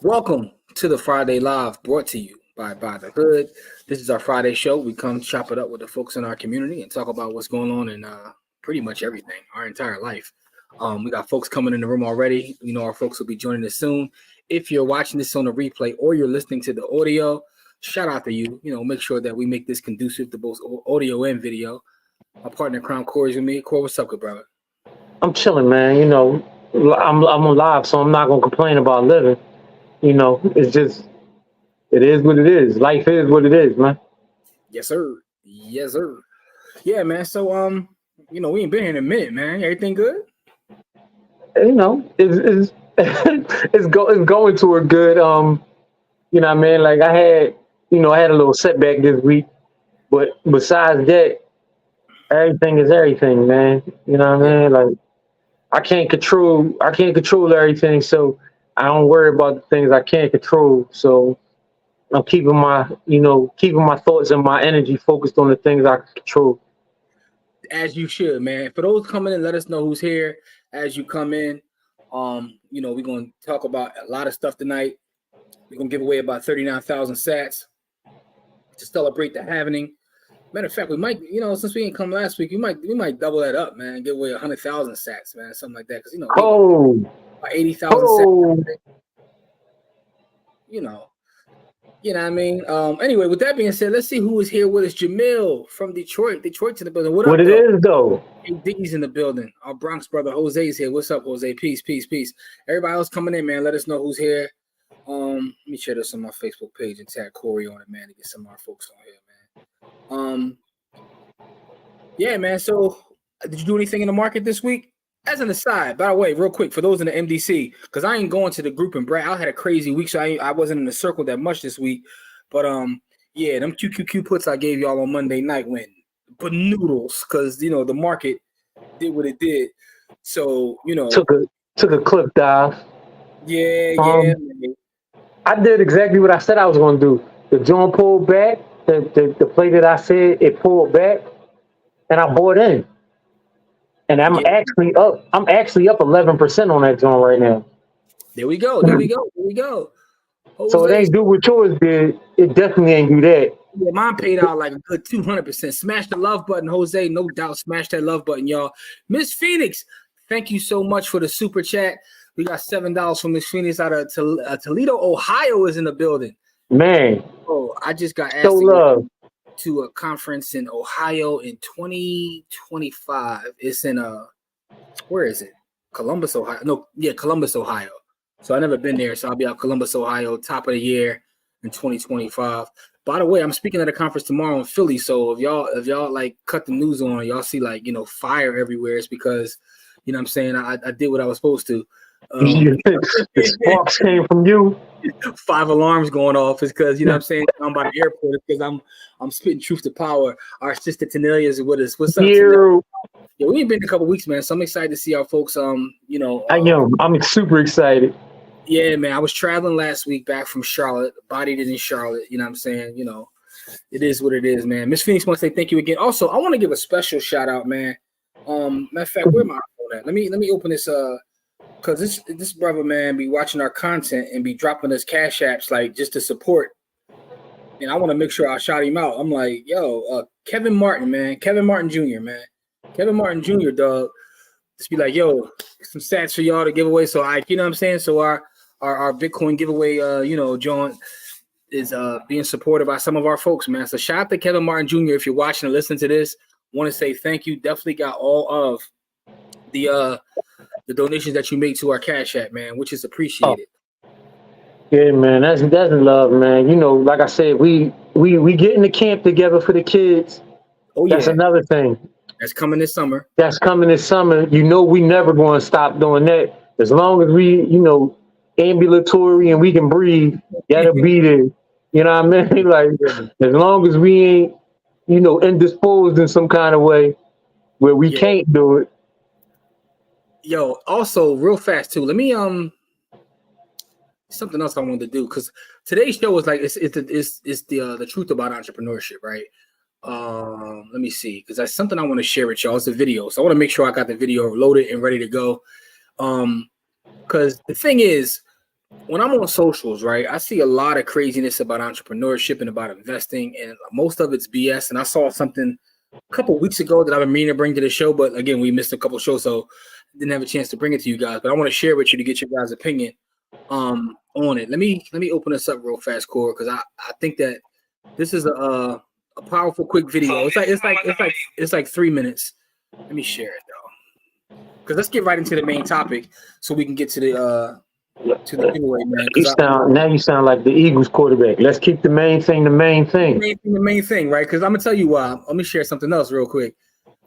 Welcome to the Friday Live, brought to you by the Hood. This is our Friday show. We come chop it up with the folks in our community and talk about what's going on in pretty much everything, our entire life. We got folks coming in the room already. You know, our folks will be joining us soon. If you're watching this on the replay or you're listening to the audio, shout out to you. You know, make sure that we make this conducive to both audio and video. My partner, Crown Corey's with me. Corey, what's up, good brother? I'm chilling, man. You know, I'm alive, so I'm not gonna complain about living. You know, it's just, it is what it is. Life is what it is, man. Yes, sir. Yes, sir. Yeah, man. So, you know, we ain't been here in a minute, man. Everything good? You know, it's it's going to a good. You know what I mean? Like I had a little setback this week, but besides that, everything is everything, man. You know what I mean? Like I can't control everything, so I don't worry about the things I can't control. So I'm keeping my thoughts and my energy focused on the things I can control. As you should, man. For those coming in, let us know who's here as you come in. You know, we're going to talk about a lot of stuff tonight. We're going to give away about 39,000 sats to celebrate the happening. Matter of fact, we might, you know, since we didn't come last week, we might double that up, man. Give away 100,000 sats, man, something like that. Because, you know, 80,000 sats. You know what I mean? Anyway, with that being said, let's see who is here with us. Jamil from Detroit. Detroit's in the building. What it is, though? Hey, Diggy's in the building. Our Bronx brother Jose's here. What's up, Jose? Peace, peace, peace. Everybody else coming in, man. Let us know who's here. Let me share this on my Facebook page and tag Corey on it, man, to get some of our folks on here, man. Yeah, man. So, did you do anything in the market this week? As an aside, by the way, real quick, for those in the MDC, because I ain't going to the group and brag. I had a crazy week, so I wasn't in the circle that much this week. But yeah, them QQQ puts I gave y'all on Monday night went banoodles, because you know the market did what it did. So you know, took a cliff dive. Yeah. I did exactly what I said I was going to do. The joint pulled back. The play that I said it pulled back, and I bought in. And I'm actually up 11% on that joint right now. There we go. Jose, so it ain't do what yours did. It definitely ain't do that. Yeah, mine paid out like a good 200%. Smash the love button, Jose. No doubt, smash that love button, y'all. Miss Phoenix, thank you so much for the super chat. We got $7 from Miss Phoenix out of Toledo, Ohio, is in the building. Man, oh, I just got asked to a conference in Ohio in 2025. It's in where is it? Columbus, Ohio. No, yeah, Columbus, Ohio. So I've never been there, so I'll be out Columbus, Ohio, top of the year in 2025. By the way, I'm speaking at a conference tomorrow in Philly. So if y'all like cut the news on, y'all see like, you know, fire everywhere, it's because, you know what I'm saying, I did what I was supposed to. The sparks came from you. 5 alarms going off is because, you know what I'm saying, I'm by the airport because I'm spitting truth to power. Our sister Tanelia is with us. What's up? Yeah, we ain't been in a couple weeks, man. So I'm excited to see our folks. You know, I'm super excited. Yeah, man. I was traveling last week back from Charlotte, bodied it in Charlotte. You know what I'm saying? You know, it is what it is, man. Miss Phoenix wants to say thank you again. Also, I want to give a special shout out, man. Matter of fact, where my phone at? Let me open this because this brother, man, be watching our content and be dropping us cash apps like just to support. And I want to make sure I shout him out. I'm like, yo, Kevin Martin, man. Kevin Martin Jr., man. Kevin Martin Jr., dog. Just be like, yo, some stats for y'all to give away. So you know what I'm saying? So our Bitcoin giveaway, you know, John is being supported by some of our folks, man. So shout out to Kevin Martin Jr. If you're watching and listening to this. Want to say thank you. Definitely got all of the donations that you make to our Cash App, man, which is appreciated. Yeah, man, that's love, man. You know, like I said, we get in the camp together for the kids. Oh yeah, that's another thing. That's coming this summer. You know, we never going to stop doing that as long as we, you know, ambulatory and we can breathe. Gotta be there. You know what I mean? Like as long as we ain't, you know, indisposed in some kind of way where we can't do it. Yo, also real fast too. Let me something else I wanted to do because today's show is like it's the truth about entrepreneurship, right? Let me see because that's something I want to share with y'all. It's a video, so I want to make sure I got the video loaded and ready to go. Because the thing is, when I'm on socials, right, I see a lot of craziness about entrepreneurship and about investing, and most of it's BS. And I saw something a couple weeks ago that I've been meaning to bring to the show, but again, we missed a couple shows, so didn't have a chance to bring it to you guys. But I want to share with you to get your guys' opinion on it. Let me open this up real fast, Core, because I think that this is a powerful, quick video. It's like 3 minutes. Let me share it though, because let's get right into the main topic so we can get to the giveaway, man. Now you sound like the Eagles quarterback. Let's keep the main thing the main thing. The main thing, right? Because I'm gonna tell you why. Let me share something else real quick.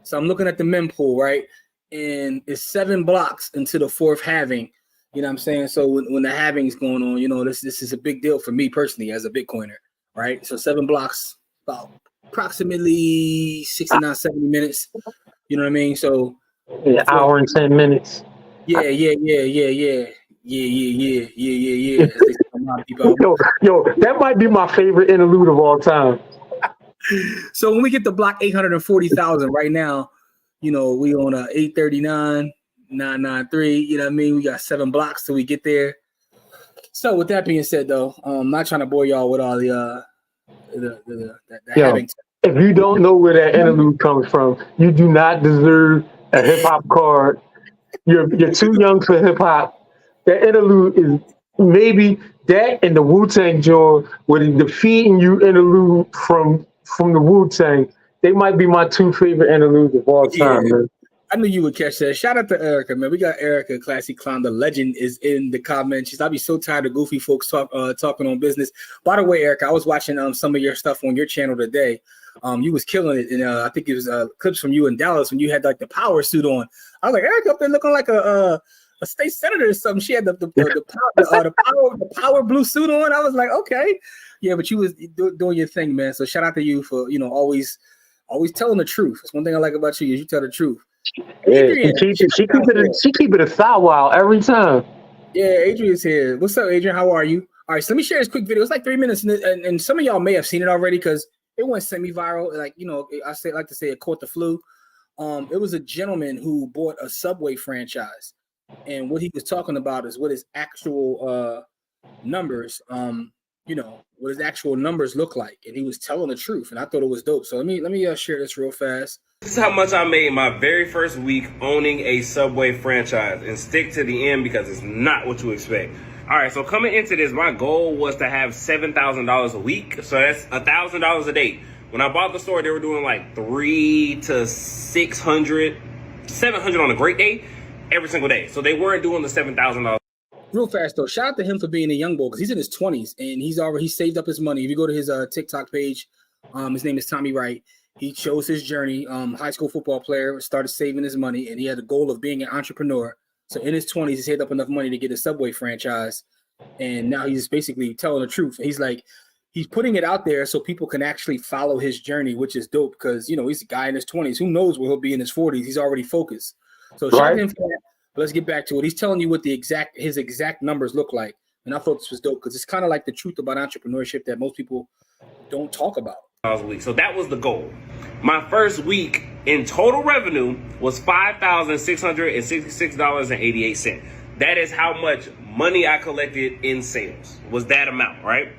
So I'm looking at the mempool, right? And it's 7 blocks into the 4th halving. You know what I'm saying? So when the halving is going on, you know, this is a big deal for me personally as a Bitcoiner, right? So 7 blocks, about approximately 69, 70 minutes. You know what I mean? So an hour and 10 minutes. Yeah. Yo, that might be my favorite interlude of all time. So when we get to block 840,000 right now, you know, we on 839, 993. You know what I mean? We got 7 blocks till we get there. So with that being said, though, I'm not trying to bore y'all with all the having. If you don't know where that interlude comes from, you do not deserve a hip hop card. You're too young for hip hop. That interlude is maybe that and the Wu-Tang joint with the feeding you interlude from the Wu-Tang. They might be my 2 favorite interludes of all time, man. I knew you would catch that. Shout out to Erica, man. We got Erica, Classy Clown, the legend, is in the comments. I'll be so tired of goofy folks talking on business. By the way, Erica, I was watching some of your stuff on your channel today. You was killing it, and I think it was clips from you in Dallas when you had like the power suit on. I was like, Erica up there looking like a state senator or something. She had the power blue suit on. I was like, okay, yeah, but you was doing your thing, man. So shout out to you for always telling the truth. That's one thing I like about you is you tell the truth. Yeah, Adrian, she keep it a thigh while every time. Yeah, Adrian's here. What's up, Adrian? How are you? All right, so let me share this quick video. It's like 3 minutes, and some of y'all may have seen it already because it went semi-viral. Like, I like to say it caught the flu. It was a gentleman who bought a Subway franchise, and what he was talking about is what his actual numbers, what his actual numbers look like, and he was telling the truth, and I thought it was dope. So let me share this real fast. This is how much I made my very first week owning a Subway franchise, and stick to the end because it's not what you expect. All right, so coming into this, my goal was to have $7,000 a week. So that's $1,000 a day. When I bought the store, they were doing like 300 to 600, 700 on a great day every single day. So they weren't doing the $7,000. Real fast though, shout out to him for being a young boy because he's in his 20s and he saved up his money. If you go to his TikTok page, his name is Tommy Wright. He shows his journey. High school football player, started saving his money, and he had the goal of being an entrepreneur. So in his 20s, he saved up enough money to get a Subway franchise, and now he's basically telling the truth. He's putting it out there so people can actually follow his journey, which is dope because he's a guy in his 20s. Who knows where he'll be in his 40s? He's already focused. So shout out to him for that. But let's get back to it. He's telling you what his exact numbers look like, and I thought this was dope because it's kind of like the truth about entrepreneurship that most people don't talk about. A week. So that was the goal. My first week in total revenue was $5,666.88. That is how much money I collected in sales, was that amount, right?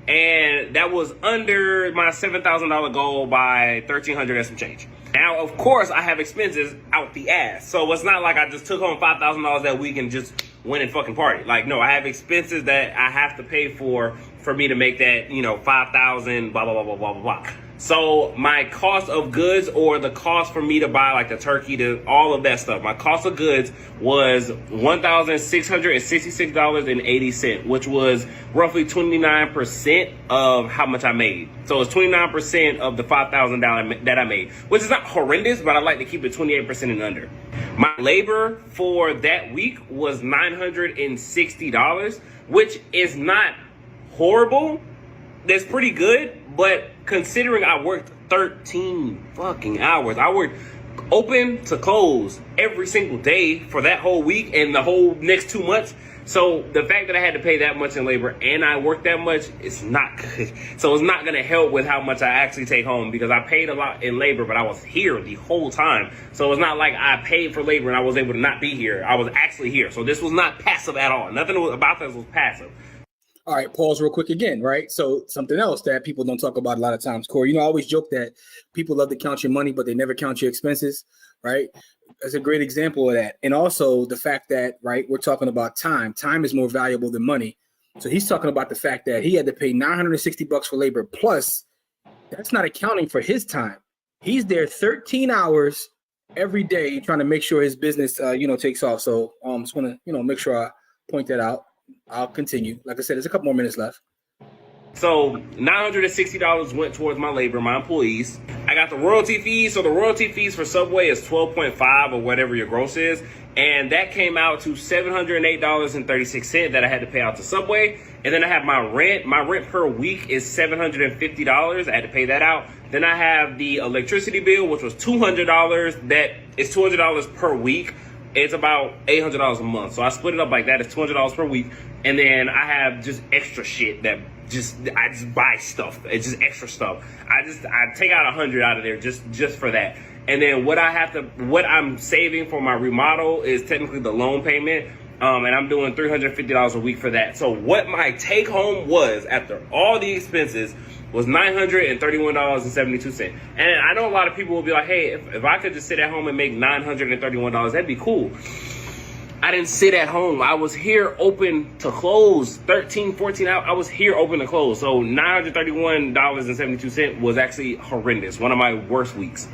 And that was under my $7,000 goal by $1,300 and some change. Now, of course, I have expenses out the ass. So it's not like I just took home $5,000 that week and just went and fucking party. Like, no, I have expenses that I have to pay for me to make that, $5,000, blah, blah, blah, blah, blah, blah, blah. So my cost of goods, or the cost for me to buy like the turkey, all of that stuff, my cost of goods was $1,666.80, which was roughly 29% of how much I made. So it's 29% of the $5,000 that I made, which is not horrendous, but I like to keep it 28% and under. My labor for that week was $960, which is not horrible. That's pretty good, but considering I worked 13 fucking hours, I worked open to close every single day for that whole week and the whole next 2 months. So the fact that I had to pay that much in labor and I worked that much, it's not good. So it's not going to help with how much I actually take home, because I paid a lot in labor, but I was here the whole time. So it's not like I paid for labor and I was able to not be here. I was actually here. So this was not passive at all. Nothing about this was passive. All right, pause real quick again, right? So something else that people don't talk about a lot of times, Corey, I always joke that people love to count your money, but they never count your expenses, right? That's a great example of that. And also the fact that, right, we're talking about time. Time is more valuable than money. So he's talking about the fact that he had to pay $960 for labor. Plus, that's not accounting for his time. He's there 13 hours every day trying to make sure his business, takes off. So just want to, make sure I point that out. I'll continue. Like I said, there's a couple more minutes left. So $960 went towards my labor, my employees. I got the royalty fees. So the royalty fees for Subway is 12.5 or whatever your gross is. And that came out to $708.36 that I had to pay out to Subway. And then I have my rent. My rent per week is $750. I had to pay that out. Then I have the electricity bill, which was $200. That is $200 per week. It's about $800 a month. So I split it up like that. It's $200 per week. And then I have just extra shit that I just buy stuff. It's just extra stuff. I take out 100 out of there just for that. And then what I'm saving for my remodel is technically the loan payment. And I'm doing $350 a week for that. So what my take home was after all the expenses was $931.72. And I know a lot of people will be like, hey, if I could just sit at home and make $931, that'd be cool. I didn't sit at home. I was here open to close 13, 14 hours. I was here open to close. So $931.72 was actually horrendous. One of my worst weeks.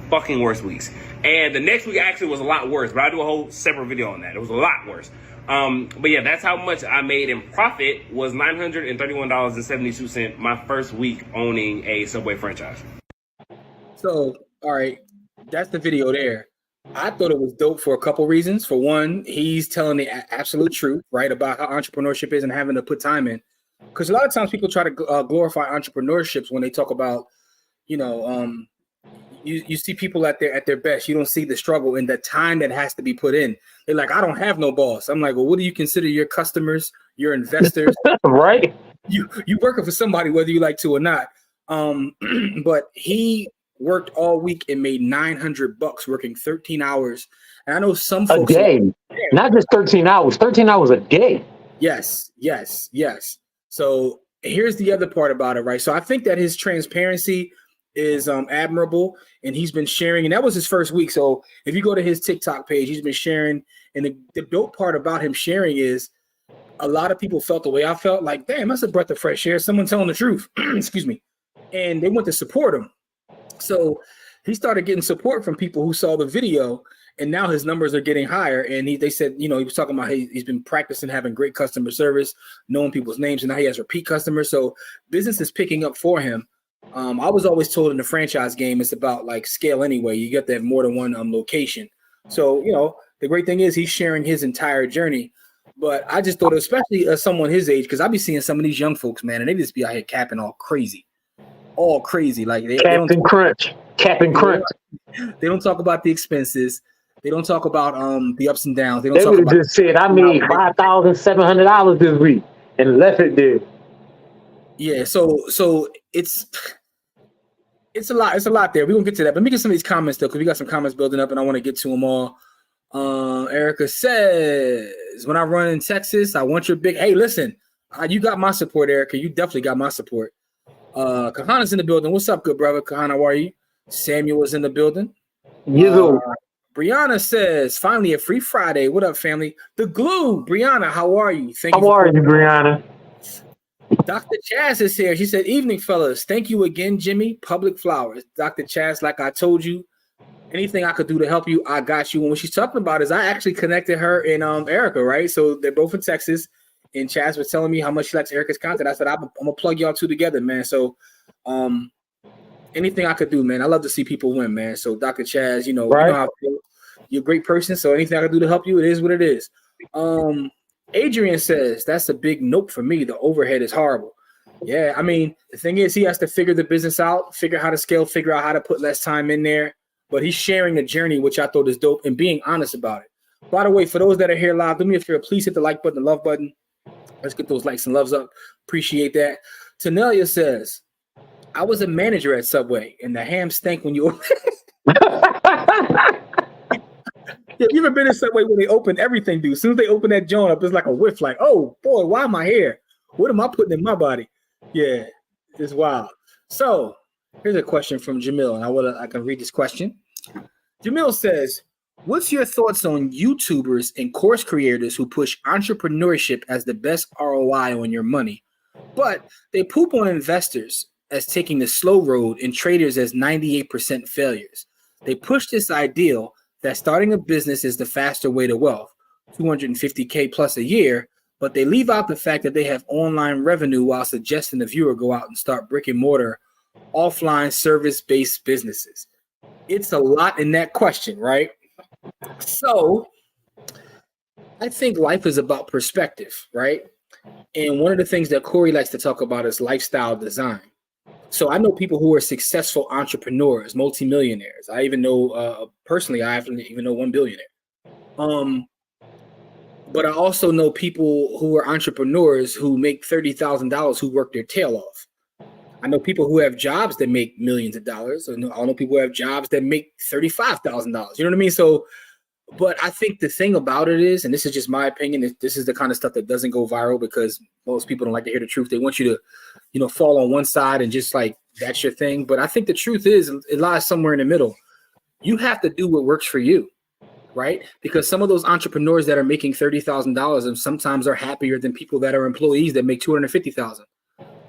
Fucking worst weeks. And the next week actually was a lot worse, but I'll do a whole separate video on that. It was a lot worse. But yeah, that's how much I made in profit, was $931.72 my first week owning a Subway franchise. So, all right, that's the video there. I thought it was dope for a couple reasons. For one, he's telling the absolute truth, right, about how entrepreneurship is and having to put time in. Because a lot of times people try to glorify entrepreneurships when they talk about, you see people at their best. You don't see the struggle and the time that has to be put in. They're like, I don't have no boss. I'm like, well, what do you consider your customers, your investors? Right. You working for somebody, whether you like to or not. But he worked all week and made $900 working 13 hours. And I know some folks a day, not just 13 hours, 13 hours a day. Yes. So here's the other part about it, right? So I think that his transparency is admirable, and he's been sharing, and that was his first week. So if you go to his TikTok page, he's been sharing, and the dope part about him sharing is a lot of people felt the way I felt, like, damn, that's a breath of fresh air, someone telling the truth. Excuse me. And they went to support him. So he started getting support from people who saw the video, and now his numbers are getting higher. And they said, he was talking about he's been practicing having great customer service, knowing people's names, and now he has repeat customers. So business is picking up for him. I was always told in the franchise game, it's about like scale anyway. You get that more than one location. So, the great thing is he's sharing his entire journey. But I just thought, especially as someone his age, because I be seeing some of these young folks, man, and they just be out here capping all crazy. Like Captain Crunch. They don't talk about the expenses. They don't talk about the ups and downs. They would have just said, I made $5,700 this week and left it there. Yeah, so it's a lot. It's a lot there. We're gonna get to that. But let me get some of these comments though, because we got some comments building up and I want to get to them all. Erica says, when I run in Texas, I want your big. Hey, listen, you got my support, Erica. You definitely got my support. Kahana's in the building. What's up, good brother? Kahana, how are you? Samuel is in the building. Brianna says, finally a free Friday. What up, family? The Glue. Brianna, how are you? How are you, Brianna? Dr. Chaz is here. She said, evening, fellas. Thank you again, Jimmy. Public flowers. Dr. Chaz, like I told you, anything I could do to help you, I got you. And what she's talking about is I actually connected her and Erica, right? So they're both in Texas. And Chaz was telling me how much she likes Erica's content. I said, I'm going to plug y'all two together, man. So anything I could do, man. I love to see people win, man. So Dr. Chaz, you know how I feel. You're a great person. So anything I can do to help you, it is what it is. Adrian says, that's a big nope for me. The overhead is horrible. Yeah, I mean, the thing is, he has to figure the business out, figure how to scale, figure out how to put less time in there. But he's sharing the journey, which I thought is dope, and being honest about it. By the way, for those that are here live, do me a favor, please hit the like button, the love button. Let's get those likes and loves up. Appreciate that. Tanelia says, I was a manager at Subway, and the ham stank when you Yeah, you ever been in Subway when they open everything, dude? As soon as they open that joint up, it's like a whiff, like, oh boy, why am I here? What am I putting in my body? Yeah, it's wild. So here's a question from Jamil, and I can read this question. Jamil says, what's your thoughts on YouTubers and course creators who push entrepreneurship as the best ROI on your money, but they poop on investors as taking the slow road and traders as 98% failures? They push this ideal that starting a business is the faster way to wealth, $250K plus a year, but they leave out the fact that they have online revenue while suggesting the viewer go out and start brick and mortar, offline service-based businesses. It's a lot in that question, right? So I think life is about perspective, right? And one of the things that Corey likes to talk about is lifestyle design. So I know people who are successful entrepreneurs, multimillionaires. I even know personally, I even know one billionaire. But I also know people who are entrepreneurs who make $30,000 who work their tail off. I know people who have jobs that make millions of dollars. I know people who have jobs that make $35,000. You know what I mean? So, but I think the thing about it is, and this is just my opinion, this is the kind of stuff that doesn't go viral because most people don't like to hear the truth. They want you to, fall on one side and just like, that's your thing. But I think the truth is it lies somewhere in the middle. You have to do what works for you, right? Because some of those entrepreneurs that are making $30,000 and sometimes are happier than people that are employees that make $250,000.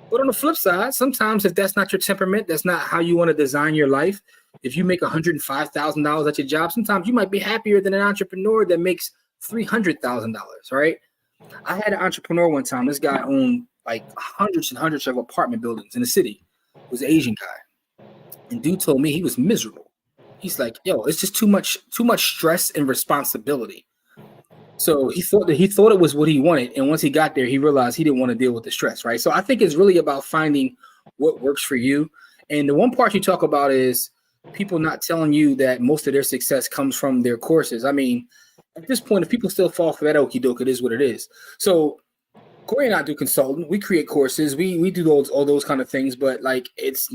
But on the flip side, sometimes if that's not your temperament, that's not how you want to design your life. If you make $105,000 at your job, sometimes you might be happier than an entrepreneur that makes $300,000, right? I had an entrepreneur one time. This guy owned like hundreds and hundreds of apartment buildings in the city. He was an Asian guy. And dude told me he was miserable. He's like, yo, it's just too much stress and responsibility. So he thought it was what he wanted. And once he got there, he realized he didn't want to deal with the stress, right? So I think it's really about finding what works for you. And the one part you talk about is people not telling you that most of their success comes from their courses. I mean, at this point, if people still fall for that okie doke, it is what it is. So Corey and I do consulting. We create courses. We do all those kind of things. But like it's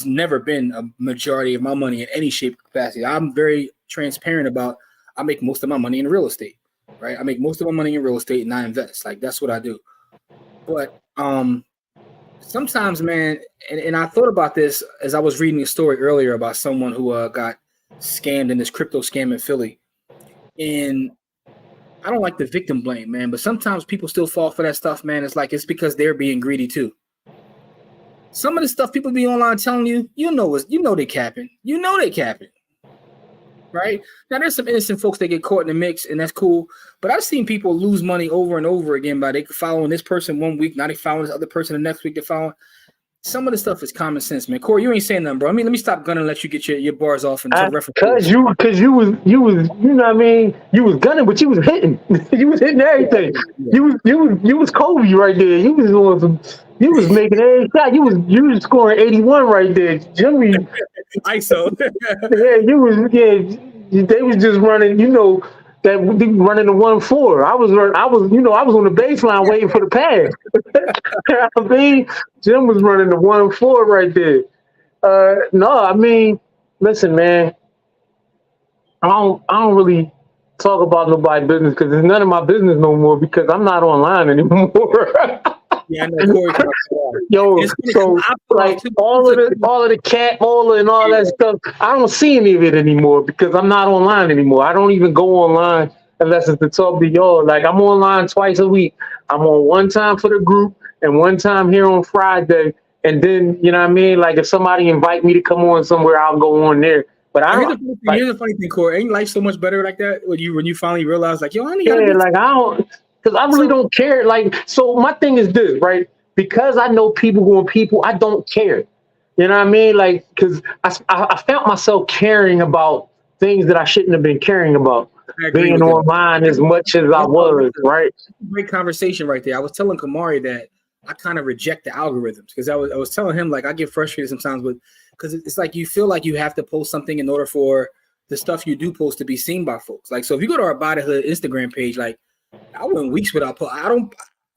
never been a majority of my money in any shape or capacity. I'm very transparent about I make most of my money in real estate. Right, I make most of my money in real estate and I invest. Like that's what I do. But sometimes, man, and I thought about this as I was reading a story earlier about someone who got scammed in this crypto scam in Philly. And I don't like the victim blame, man. But sometimes people still fall for that stuff, man. It's because they're being greedy too. Some of the stuff people be online telling you, they capping. They capping. Right now, there's some innocent folks that get caught in the mix, and that's cool. But I've seen people lose money over and over again by they following this person one week, now they following this other person the next week. They following. Some of the stuff is common sense, man. Corey, you ain't saying nothing, bro. I mean, let me stop gunning and let you get your bars off and reference. Because you was, you know what I mean? You was gunning, but you was hitting. You was hitting everything. Yeah. You was Kobe right there. You was making every shot. You was scoring 81 right there. Jimmy ISO. They was just running, that they running the 1-4. I was on the baseline waiting for the pass. I mean, Jim was running the 1-4 right there. No, I mean, listen, man. I don't really talk about nobody's business because it's none of my business no more because I'm not online anymore. Yeah, I know Corey. Yo, so like all of the cat oil and all that stuff, I don't see any of it anymore because I'm not online anymore. I don't even go online unless it's to talk to y'all. Like I'm online twice a week. I'm on one time for the group and one time here on Friday. And then, you know what I mean? Like if somebody invite me to come on somewhere, I'll go on there. But here's the funny thing, Corey. Ain't life so much better like that when you finally realize like, yo, I don't. Because I really don't care. Like, so my thing is this, right? Because I know people, I don't care. You know what I mean? Like, because I found myself caring about things that I shouldn't have been caring about. Being online as much as I was, right? Great conversation right there. I was telling Kamari that I kind of reject the algorithms because I was telling him like I get frustrated sometimes with because it's like you feel like you have to post something in order for the stuff you do post to be seen by folks. Like, so if you go to our Bodyhood Instagram page, like I went weeks without post.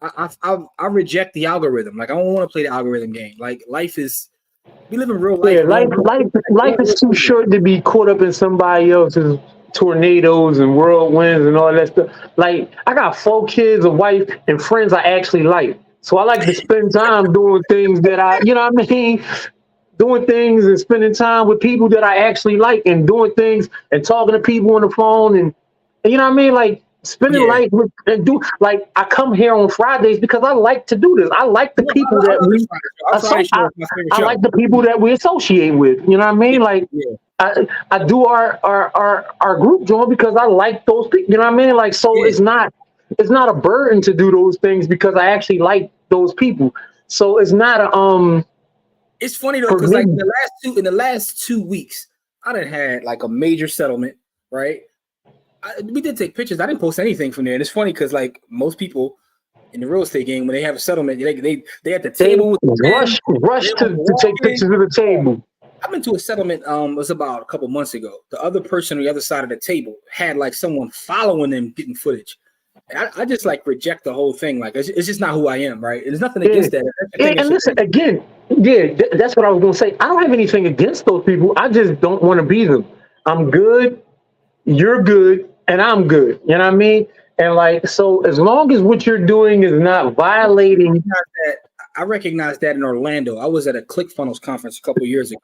I reject the algorithm. Like, I don't want to play the algorithm game. Like, we live in real life. Yeah, life is too short to be caught up in somebody else's tornadoes and whirlwinds and all that stuff. Like, I got 4 kids, a wife, and friends I actually like. So I like to spend time doing things that you know what I mean? Doing things and spending time with people that I actually like, and doing things and talking to people on the phone, and you know what I mean? Like, spending life with, and do, like, I come here on Fridays because I like to do this. I like the people I like the people that we associate with. You know what I mean? Like, I do our group joint because I like those people. You know what I mean? Like, so it's not a burden to do those things because I actually like those people. So it's not a It's funny though, because like in the last 2 weeks, I done had like a major settlement, right? We did take pictures. I didn't post anything from there. And it's funny because like most people in the real estate game, when they have a settlement, they at the table. Rush to take pictures of the table. I've been to a settlement. It was about a couple months ago. The other person on the other side of the table had like someone following them getting footage. And I just like reject the whole thing. Like, it's just not who I am, right? There's nothing against that. And listen, again, that's what I was gonna say. I don't have anything against those people. I just don't want to be them. I'm good, you're good, and I'm good. You know what I mean? And like, so as long as what you're doing is not violating. I recognize that in Orlando. I was at a ClickFunnels conference a couple years ago,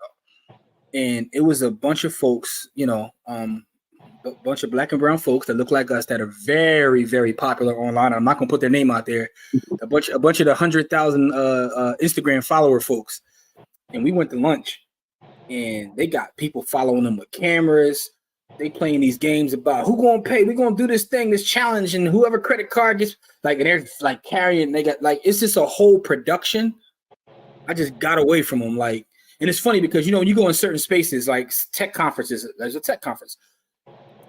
and it was a bunch of folks, you know, a bunch of black and brown folks that look like us that are very, very popular online. I'm not gonna put their name out there. A bunch of the 100,000 Instagram follower folks, and we went to lunch, and they got people following them with cameras. They playing these games about who gonna pay. We're gonna do this thing, this challenge, and whoever credit card gets like, and they're like carrying. They got like, it's just a whole production. I just got away from them. Like, and it's funny because, you know, when you go in certain spaces like tech conferences, there's a tech conference.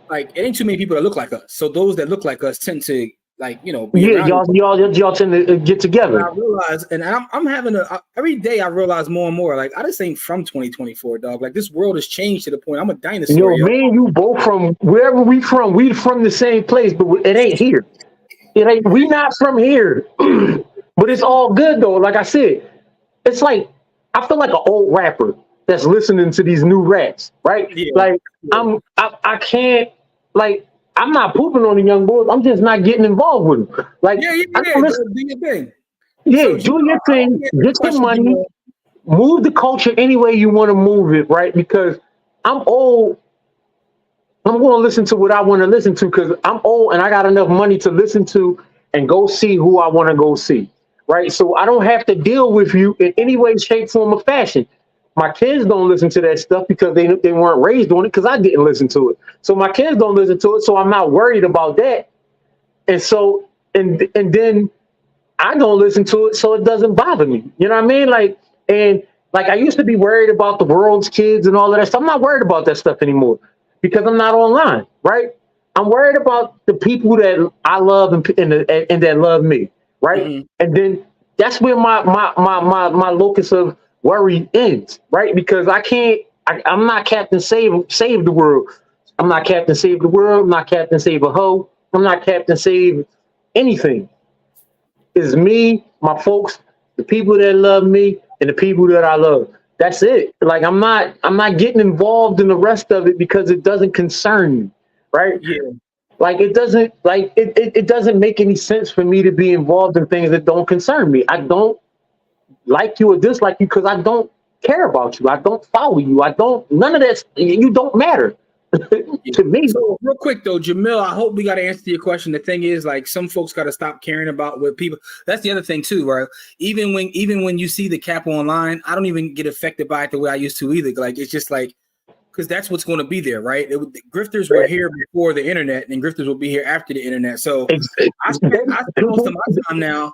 Like, it ain't too many people that look like us. So those that look like us tend to, like, you know, y'all tend to get together. And I realize, and I'm having every day I realize more and more, like, I just ain't from 2024, dog. Like, this world has changed to the point I'm a dinosaur. Yo, me and you both from wherever we from the same place, but it ain't here. It ain't. We not from here, but it's all good though. Like I said, it's like I feel like an old rapper that's listening to these new raps, right? Yeah. Like I can't. Like, I'm not pooping on the young boys. I'm just not getting involved with them. Like, do your thing. Yeah, so do your thing. Get some money. Move the culture any way you want to move it, right? Because I'm old. I'm going to listen to what I want to listen to because I'm old and I got enough money to listen to and go see who I want to go see, right? So I don't have to deal with you in any way, shape, form, or fashion. My kids don't listen to that stuff because they weren't raised on it because I didn't listen to it. So my kids don't listen to it, so I'm not worried about that. And so, and then I don't listen to it, so it doesn't bother me. You know what I mean? Like, and like I used to be worried about the world's kids and all of that stuff. I'm not worried about that stuff anymore because I'm not online, right? I'm worried about the people that I love and that love me, right? Mm-hmm. And then that's where my locus of worry ends, right? Because I'm not Captain Save the World. I'm not Captain Save the World. I'm not Captain Save a hoe. I'm not Captain Save anything. It's me, my folks, the people that love me, and the people that I love. That's it. Like, I'm not getting involved in the rest of it because it doesn't concern me, right? Yeah. Like, it doesn't make any sense for me to be involved in things that don't concern me. I don't like you or dislike you because I don't care about you. I don't follow you. None of that. You don't matter to me. So real quick though, Jamil, I hope we got to answer your question. The thing is, like, some folks got to stop caring about what people. That's the other thing too, right? Even when you see the cap online, I don't even get affected by it the way I used to either. Like, it's just like, because that's what's going to be there, right? Grifters were here before the internet, and grifters will be here after the internet. So I spend most of my time now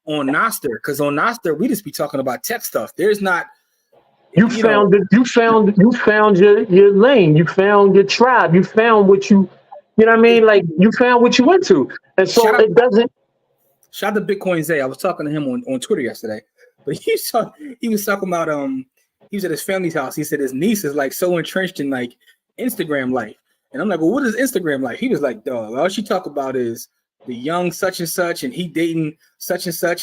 on Nostr, because on Nostr we just be talking about tech stuff. There's not. You found your lane. You found your tribe. You found what you know what I mean? Like, you found what you went to. And so it doesn't. Shout out to Bitcoin Zay. I was talking to him on Twitter yesterday, but he was talking about he was at his family's house. He said his niece is like so entrenched in like Instagram life. And I'm like, well, what is Instagram life? He was like, dog, all she talk about is the young such and such, and he dating such and such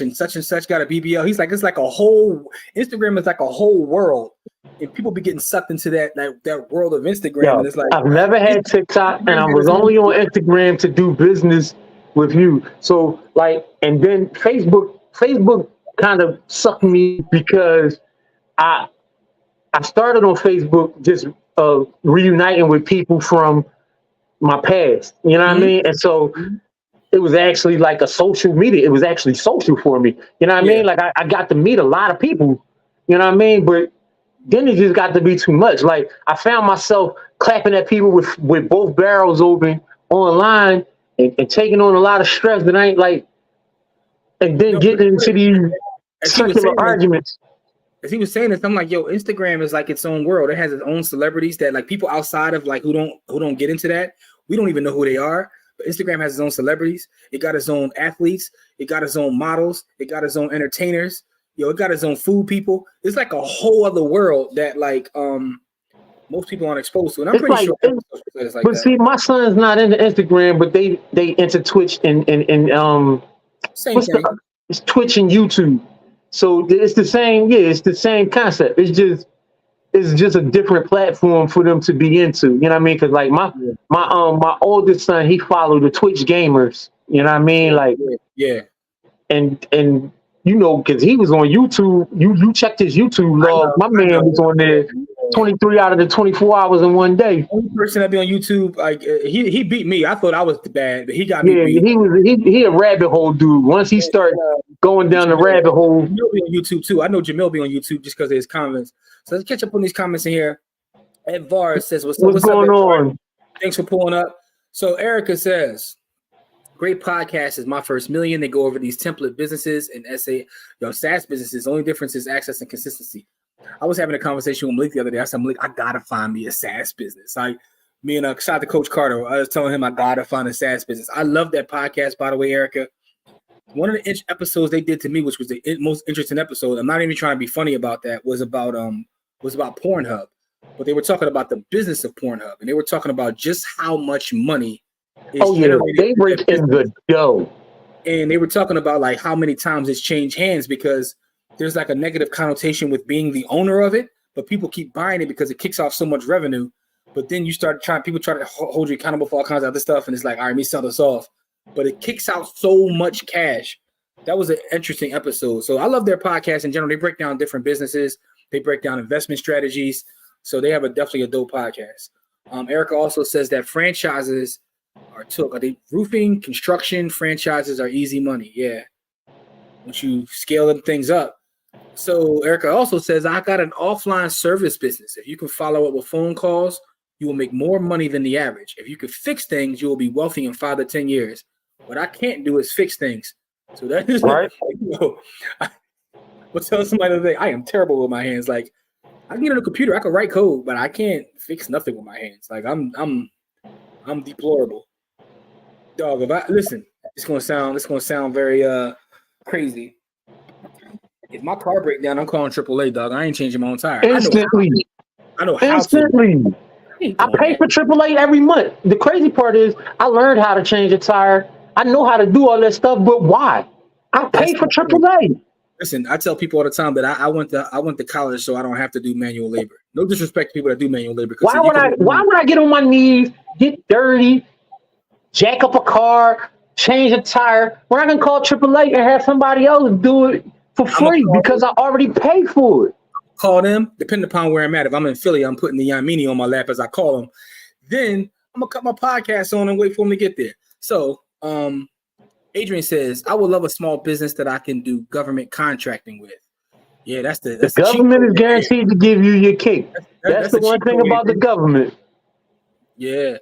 got a BBL. He's like, it's like a whole Instagram is like a whole world, and people be getting sucked into that world of Instagram. Yo, and it's like, I've never had TikTok, and I was only on Instagram to do business with you. So like, and then Facebook kind of sucked me because I started on Facebook just reuniting with people from my past. You know what I mean? And so it was actually like a social media. It was actually social for me. You know what I mean? Like I got to meet a lot of people. You know what I mean? But then it just got to be too much. Like I found myself clapping at people with both barrels open online and taking on a lot of stress that I ain't like, and then getting into these circular arguments. As he was saying this, I'm like, yo, Instagram is like its own world. It has its own celebrities that like people outside of like who don't get into that. We don't even know who they are. But Instagram has its own celebrities. It got its own athletes. It got its own models. It got its own entertainers. Yo, it got its own food people. It's like a whole other world that like most people aren't exposed to. And I'm It's pretty like, sure it's like but that. see, my son's not into Instagram, but they into Twitch and Same thing. It's Twitch and YouTube. So it's the same. Yeah, it's the same concept. It's just a different platform for them to be into. You know what I mean? Because like my oldest son, he followed the Twitch gamers. You know what I mean? Like and you know, because he was on YouTube. You checked his YouTube log. My man was on there 23 out of the 24 hours in one day. Only person that be on YouTube, like he beat me. I thought I was bad, but he got me. Yeah, he a rabbit hole dude. Once he started going down the rabbit hole. Jamil be on YouTube too. I know Jamil be on YouTube just because of his comments. So let's catch up on these comments in here. Ed Var says, what's going up, on? Thanks for pulling up. So Erica says, great podcast is my first million. They go over these template businesses and SaaS businesses. The only difference is access and consistency. I was having a conversation with Malik the other day. I said, Malik, I gotta find me a SaaS business. Like me and shout out to Coach Carter. I was telling him I gotta find a SaaS business. I love that podcast, by the way, Erica. One of the episodes they did to me, which was the most interesting episode, I'm not even trying to be funny about that, was about Pornhub. But they were talking about the business of Pornhub, and they were talking about just how much money is generated. They break in the dough. And they were talking about like how many times it's changed hands because there's like a negative connotation with being the owner of it, but people keep buying it because it kicks off so much revenue. But then people try to hold you accountable for all kinds of other stuff, and it's like, all right, let me sell this off. But it kicks out so much cash. That was an interesting episode. So I love their podcast in general. They break down different businesses. They break down investment strategies. So they have definitely a dope podcast. Erica also says that franchises are roofing, construction, franchises are easy money. Yeah. Once you scale them things up. So Erica also says, I got an offline service business. If you can follow up with phone calls, you will make more money than the average. If you could fix things, you will be wealthy in 5 to 10 years. What I can't do is fix things. So that is right. I was telling somebody the other day, I am terrible with my hands. Like I can get on a computer, I can write code, but I can't fix nothing with my hands. Like I'm deplorable. Dog, it's gonna sound very crazy. If my car breaks down, I'm calling AAA, dog. I ain't changing my own tire. Instantly. I know how Instantly. I pay for AAA every month. The crazy part is I learned how to change a tire. I know how to do all that stuff, but why? I pay for AAA. Listen, I tell people all the time that I went to college so I don't have to do manual labor. No disrespect to people that do manual labor. Why would I get on my knees, get dirty, jack up a car, change a tire, when I can call AAA and have somebody else do it for free because I already paid for it? Call them, depending upon where I'm at. If I'm in Philly, I'm putting the Yamini on my lap as I call them. Then I'm gonna cut my podcast on and wait for them to get there. So Adrian says, I would love a small business that I can do government contracting with. Yeah, that's the government is guaranteed to give you your cake. That's the one thing about the government. Yeah.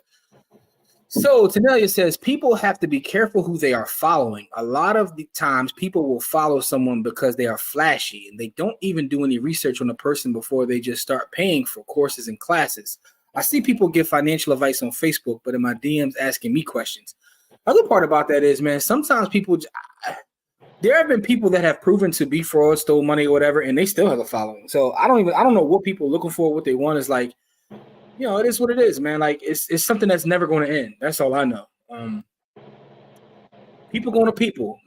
So Tanelia says, people have to be careful who they are following. A lot of the times people will follow someone because they are flashy and they don't even do any research on the person before they just start paying for courses and classes. I see people give financial advice on Facebook, but in my DMs asking me questions. Other part about that is, man, sometimes there have been people that have proven to be fraud, stole money or whatever, and they still have a following. So I don't know what people are looking for. What they want is like, you know, it is what it is, man. Like it's something that's never going to end. That's all I know. People going to people.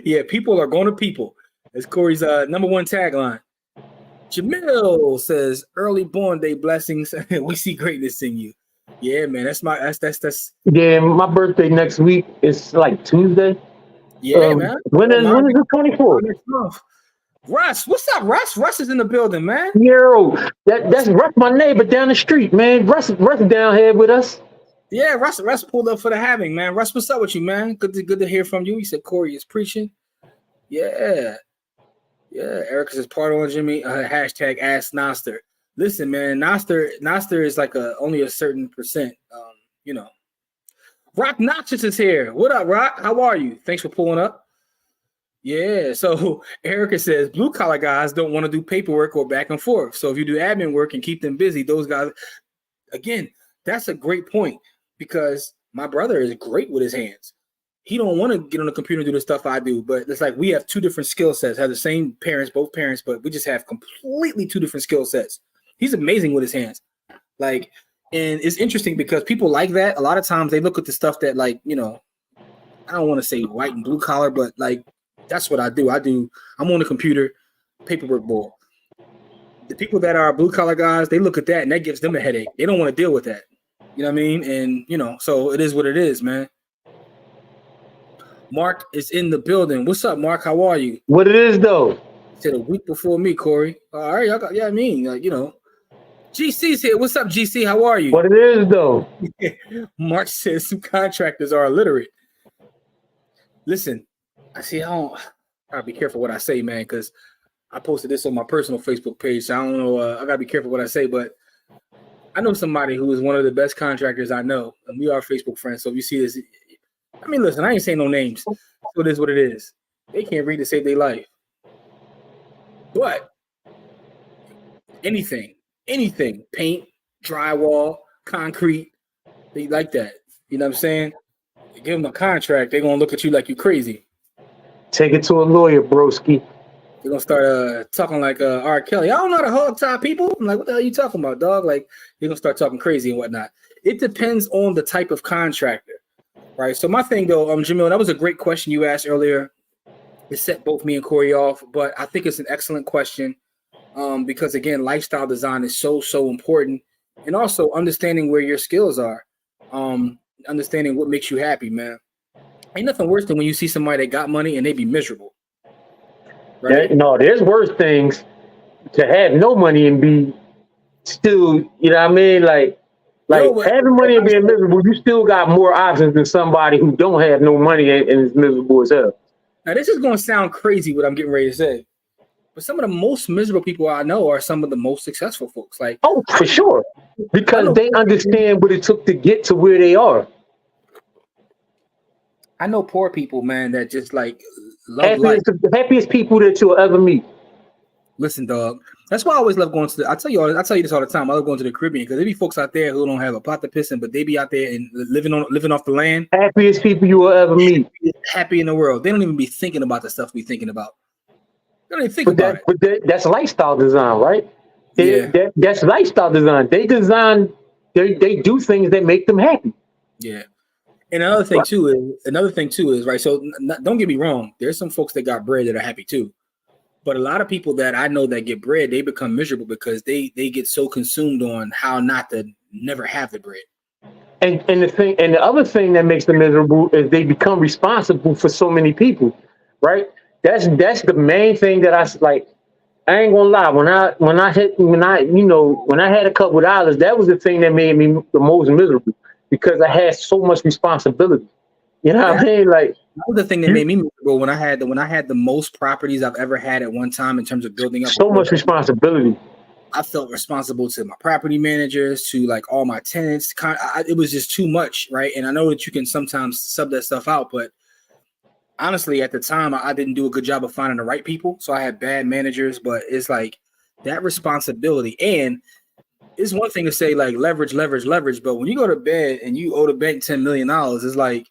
Yeah, people are going to people. That's Corey's number one tagline. Jamil says, "Early born day blessings. We see greatness in you." Yeah, man. That's. Yeah, my birthday next week is like Tuesday. Yeah, man. When is the 24th? Russ, what's up, Russ? Russ is in the building, man. Yo, that's Russ, my neighbor down the street, man. Russ down here with us. Yeah, Russ pulled up for the having, man. Russ, what's up with you, man? Good to hear from you. He said Corey is preaching. Yeah. Erica says part on Jimmy. Hashtag Ask Noster. Listen, man, Noster is like only a certain percent. You know. Rock Noxious is here. What up, Rock? How are you? Thanks for pulling up. Yeah, so Erica says blue collar guys don't want to do paperwork or back and forth. So if you do admin work and keep them busy, those guys, again, that's a great point because my brother is great with his hands. He don't want to get on the computer and do the stuff I do, but it's like we have two different skill sets, have the same parents, both parents, but we just have completely two different skill sets. He's amazing with his hands. Like, and it's interesting because people like that. A lot of times they look at the stuff that, like, you know, I don't want to say white and blue collar, but like, that's what I do. I'm on the computer, paperwork ball. The people that are blue collar guys, they look at that and that gives them a headache. They don't want to deal with that. You know what I mean? And, you know, so it is what it is, man. Mark is in the building. What's up, Mark? How are you? What it is, though? Said a week before me, Corey. All right, I mean, like, you know. GC's here. What's up, GC? How are you? What it is, though? Mark says some contractors are illiterate. Listen, I gotta be careful what I say, man, because I posted this on my personal Facebook page. So I don't know. I gotta be careful what I say, but I know somebody who is one of the best contractors I know, and we are Facebook friends. So if you see this, I mean, listen, I ain't saying no names. So it is what it is. They can't read to save their life. But anything, paint, drywall, concrete, they like that. You know what I'm saying? You give them a contract, they're gonna look at you like you crazy. Take it to a lawyer, broski. They're gonna start talking like R. Kelly. I don't know how to hog tie people. I'm like, what the hell are you talking about, dog? Like, they're gonna start talking crazy and whatnot. It depends on the type of contractor. Right. So my thing though, Jamil, that was a great question you asked earlier. It set both me and Corey off, but I think it's an excellent question because again, lifestyle design is so important, and also understanding where your skills are, understanding what makes you happy, man. Ain't nothing worse than when you see somebody that got money and they be miserable. Right? No, there's worse things to have no money and be still, you know what I mean? Like having money and being miserable, you still got more options than somebody who don't have no money and is miserable as hell. Now, this is going to sound crazy what I'm getting ready to say, but some of the most miserable people I know are some of the most successful folks. Like, oh, for sure, because they understand what it took to get to where they are. I know poor people, man, that just like love life. The happiest people that you'll ever meet. Listen, dog. That's why I always love going to I tell you this all the time. I love going to the Caribbean because there be folks out there who don't have a pot to piss in, but they be out there and living off the land. Happiest people you will ever meet. Happy in the world. They don't even be thinking about the stuff we thinking about. They don't even think about it. But that's lifestyle design, right? Yeah. That's lifestyle design. They do things that make them happy. Yeah. And another thing too is right. So don't get me wrong. There's some folks that got bread that are happy too. But a lot of people that I know that get bread, they become miserable because they get so consumed on how not to never have the bread. And the other thing that makes them miserable is they become responsible for so many people, right? That's the main thing that I like. I ain't gonna lie. When I had a couple of dollars, that was the thing that made me the most miserable because I had so much responsibility. You know what I mean? Like, that was the thing that made me miserable when I had the most properties I've ever had at one time in terms of building up. So much responsibility. I felt responsible to my property managers, to like all my tenants. It was just too much, right? And I know that you can sometimes sub that stuff out, but honestly, at the time, I didn't do a good job of finding the right people. So I had bad managers, but it's like that responsibility. And it's one thing to say like leverage, but when you go to bed and you owe the bank $10 million, it's like,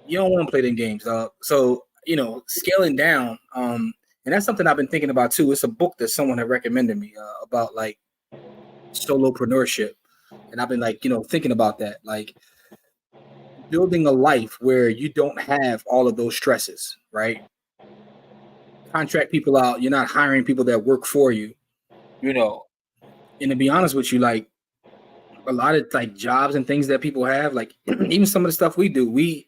you don't want to play them games, dog. So, scaling down, and that's something I've been thinking about too. It's a book that someone had recommended me about like solopreneurship. And I've been like, thinking about that, like building a life where you don't have all of those stresses, right? Contract people out. You're not hiring people that work for you, and to be honest with you, like a lot of like jobs and things that people have, like even some of the stuff we do, we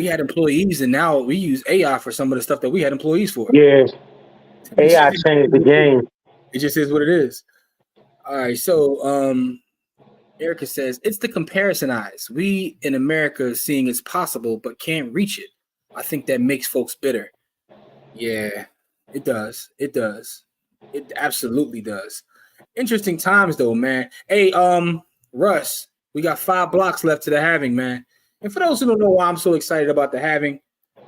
had employees and now we use AI for some of the stuff that we had employees for. Yes. AI changed the game. It just is what it is. All right. So Erica says, it's the comparison eyes. We in America seeing it's possible, but can't reach it. I think that makes folks bitter. Yeah, it does. It does. It absolutely does. Interesting times though, man. Hey, Russ, we got 5 blocks left to the halving, man. And for those who don't know why I'm so excited about the halving,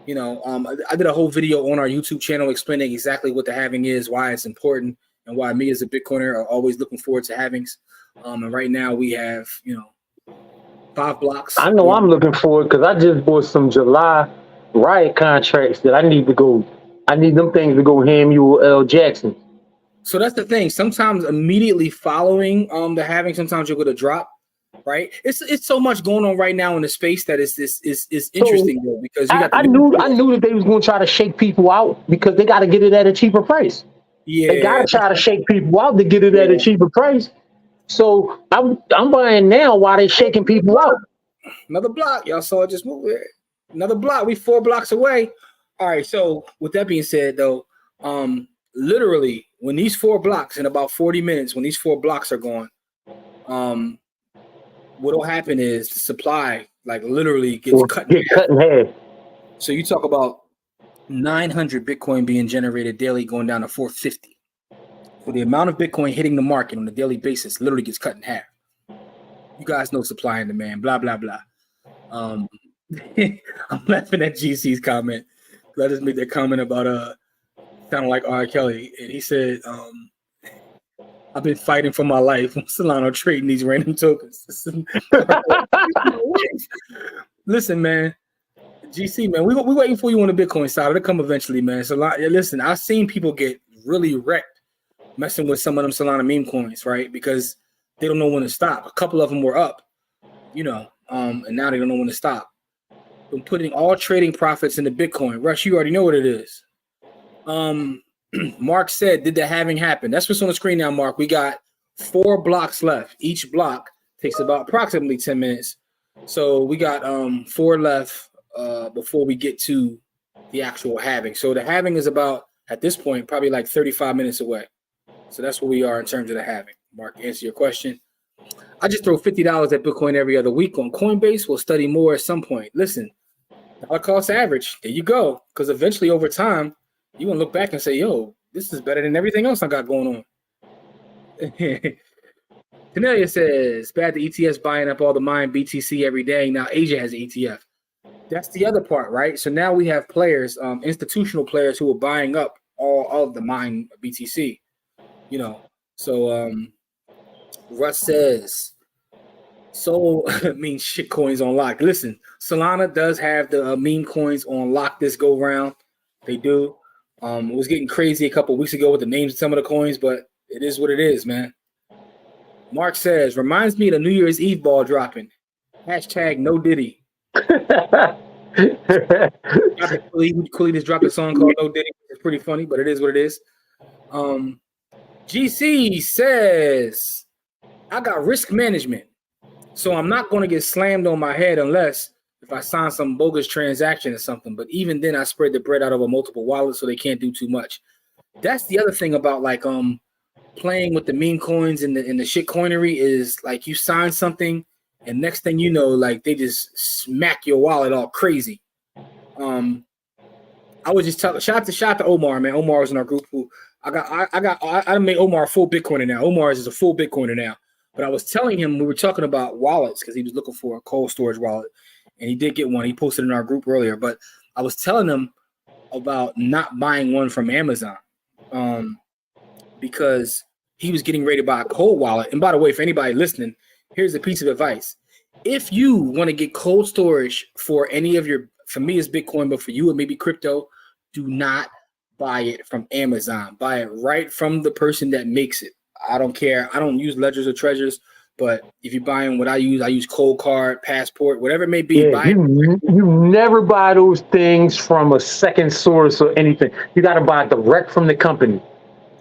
I did a whole video on our YouTube channel explaining exactly what the halving is, why it's important, and why me as a Bitcoiner are always looking forward to halvings. And right now we have, 5 blocks. I know I'm looking forward because I just bought some July riot contracts that I need them things to go Samuel L. Jackson. So that's the thing. Sometimes immediately following the halving, sometimes you're going to drop, right? It's so much going on right now in the space that is interesting though, because I knew that they was going to try to shake people out because they got to get it at a cheaper price. Yeah, they got to try to shake people out to get it at a cheaper price. So I'm buying now while they shaking people out. Another block, y'all saw it just move. Another block. We 4 blocks away. All right. So with that being said, though, literally when these 4 blocks in about 40 minutes, when these 4 blocks are gone, what'll happen is the supply like literally gets cut in half. So you talk about 900 Bitcoin being generated daily, going down to 450. So the amount of Bitcoin hitting the market on a daily basis literally gets cut in half. You guys know supply and demand, blah, blah, blah. I'm laughing at GC's comment. I just made that comment about sounding like R. Kelly. And he said, I've been fighting for my life on Solana trading these random tokens. Listen, man. GC, man, we waiting for you on the Bitcoin side. It'll come eventually, man. So listen, I've seen people get really wrecked messing with some of them Solana meme coins, right? Because they don't know when to stop. A couple of them were up, and now they don't know when to stop. I'm putting all trading profits into Bitcoin. Rush, you already know what it is. Mark said, did the halving happen? That's what's on the screen now, Mark. We got 4 blocks left. Each block takes about approximately 10 minutes. So we got 4 left before we get to the actual halving. So the halving is about, at this point, probably like 35 minutes away. So that's where we are in terms of the halving. Mark, answer your question. I just throw $50 at Bitcoin every other week on Coinbase. We'll study more at some point. Listen, dollar cost average. There you go. Because eventually over time, you're going to look back and say, yo, this is better than everything else I got going on. Cornelia says, bad the ETFs buying up all the mine BTC every day. Now Asia has an ETF. That's the other part, right? So now we have players, institutional players who are buying up all of the mine BTC. So Russ says, so means shit coins on lock. Listen, Solana does have the meme coins on lock this go round. They do. It was getting crazy a couple of weeks ago with the names of some of the coins, but it is what it is, man. Mark says, reminds me of the New Year's Eve ball dropping. Hashtag no Diddy. Cooley just dropped a song called No Diddy. It's pretty funny, but it is what it is. GC says, I got risk management, so I'm not going to get slammed on my head unless if I sign some bogus transaction or something. But even then, I spread the bread out over multiple wallets so they can't do too much. That's the other thing about like playing with the meme coins and the shit coinery is like you sign something and next thing you know, like they just smack your wallet all crazy. I was just talking. Shout out to Omar, man. Omar was in our group who I made Omar a full Bitcoiner now. Omar is a full Bitcoiner now. But I was telling him we were talking about wallets because he was looking for a cold storage wallet, and he did get one. He posted in our group earlier. But I was telling him about not buying one from Amazon because he was getting ready to buy a cold wallet. And by the way, for anybody listening, here's a piece of advice. If you want to get cold storage for any of your, for me it's Bitcoin, but for you it may be crypto, do not buy it from Amazon. Buy it right from the person that makes it. I don't care. I don't use ledgers or treasures. But if you're buying what I use Cold Card, Passport, whatever it may be. Yeah, you never buy those things from a second source or anything. You got to buy direct from the company.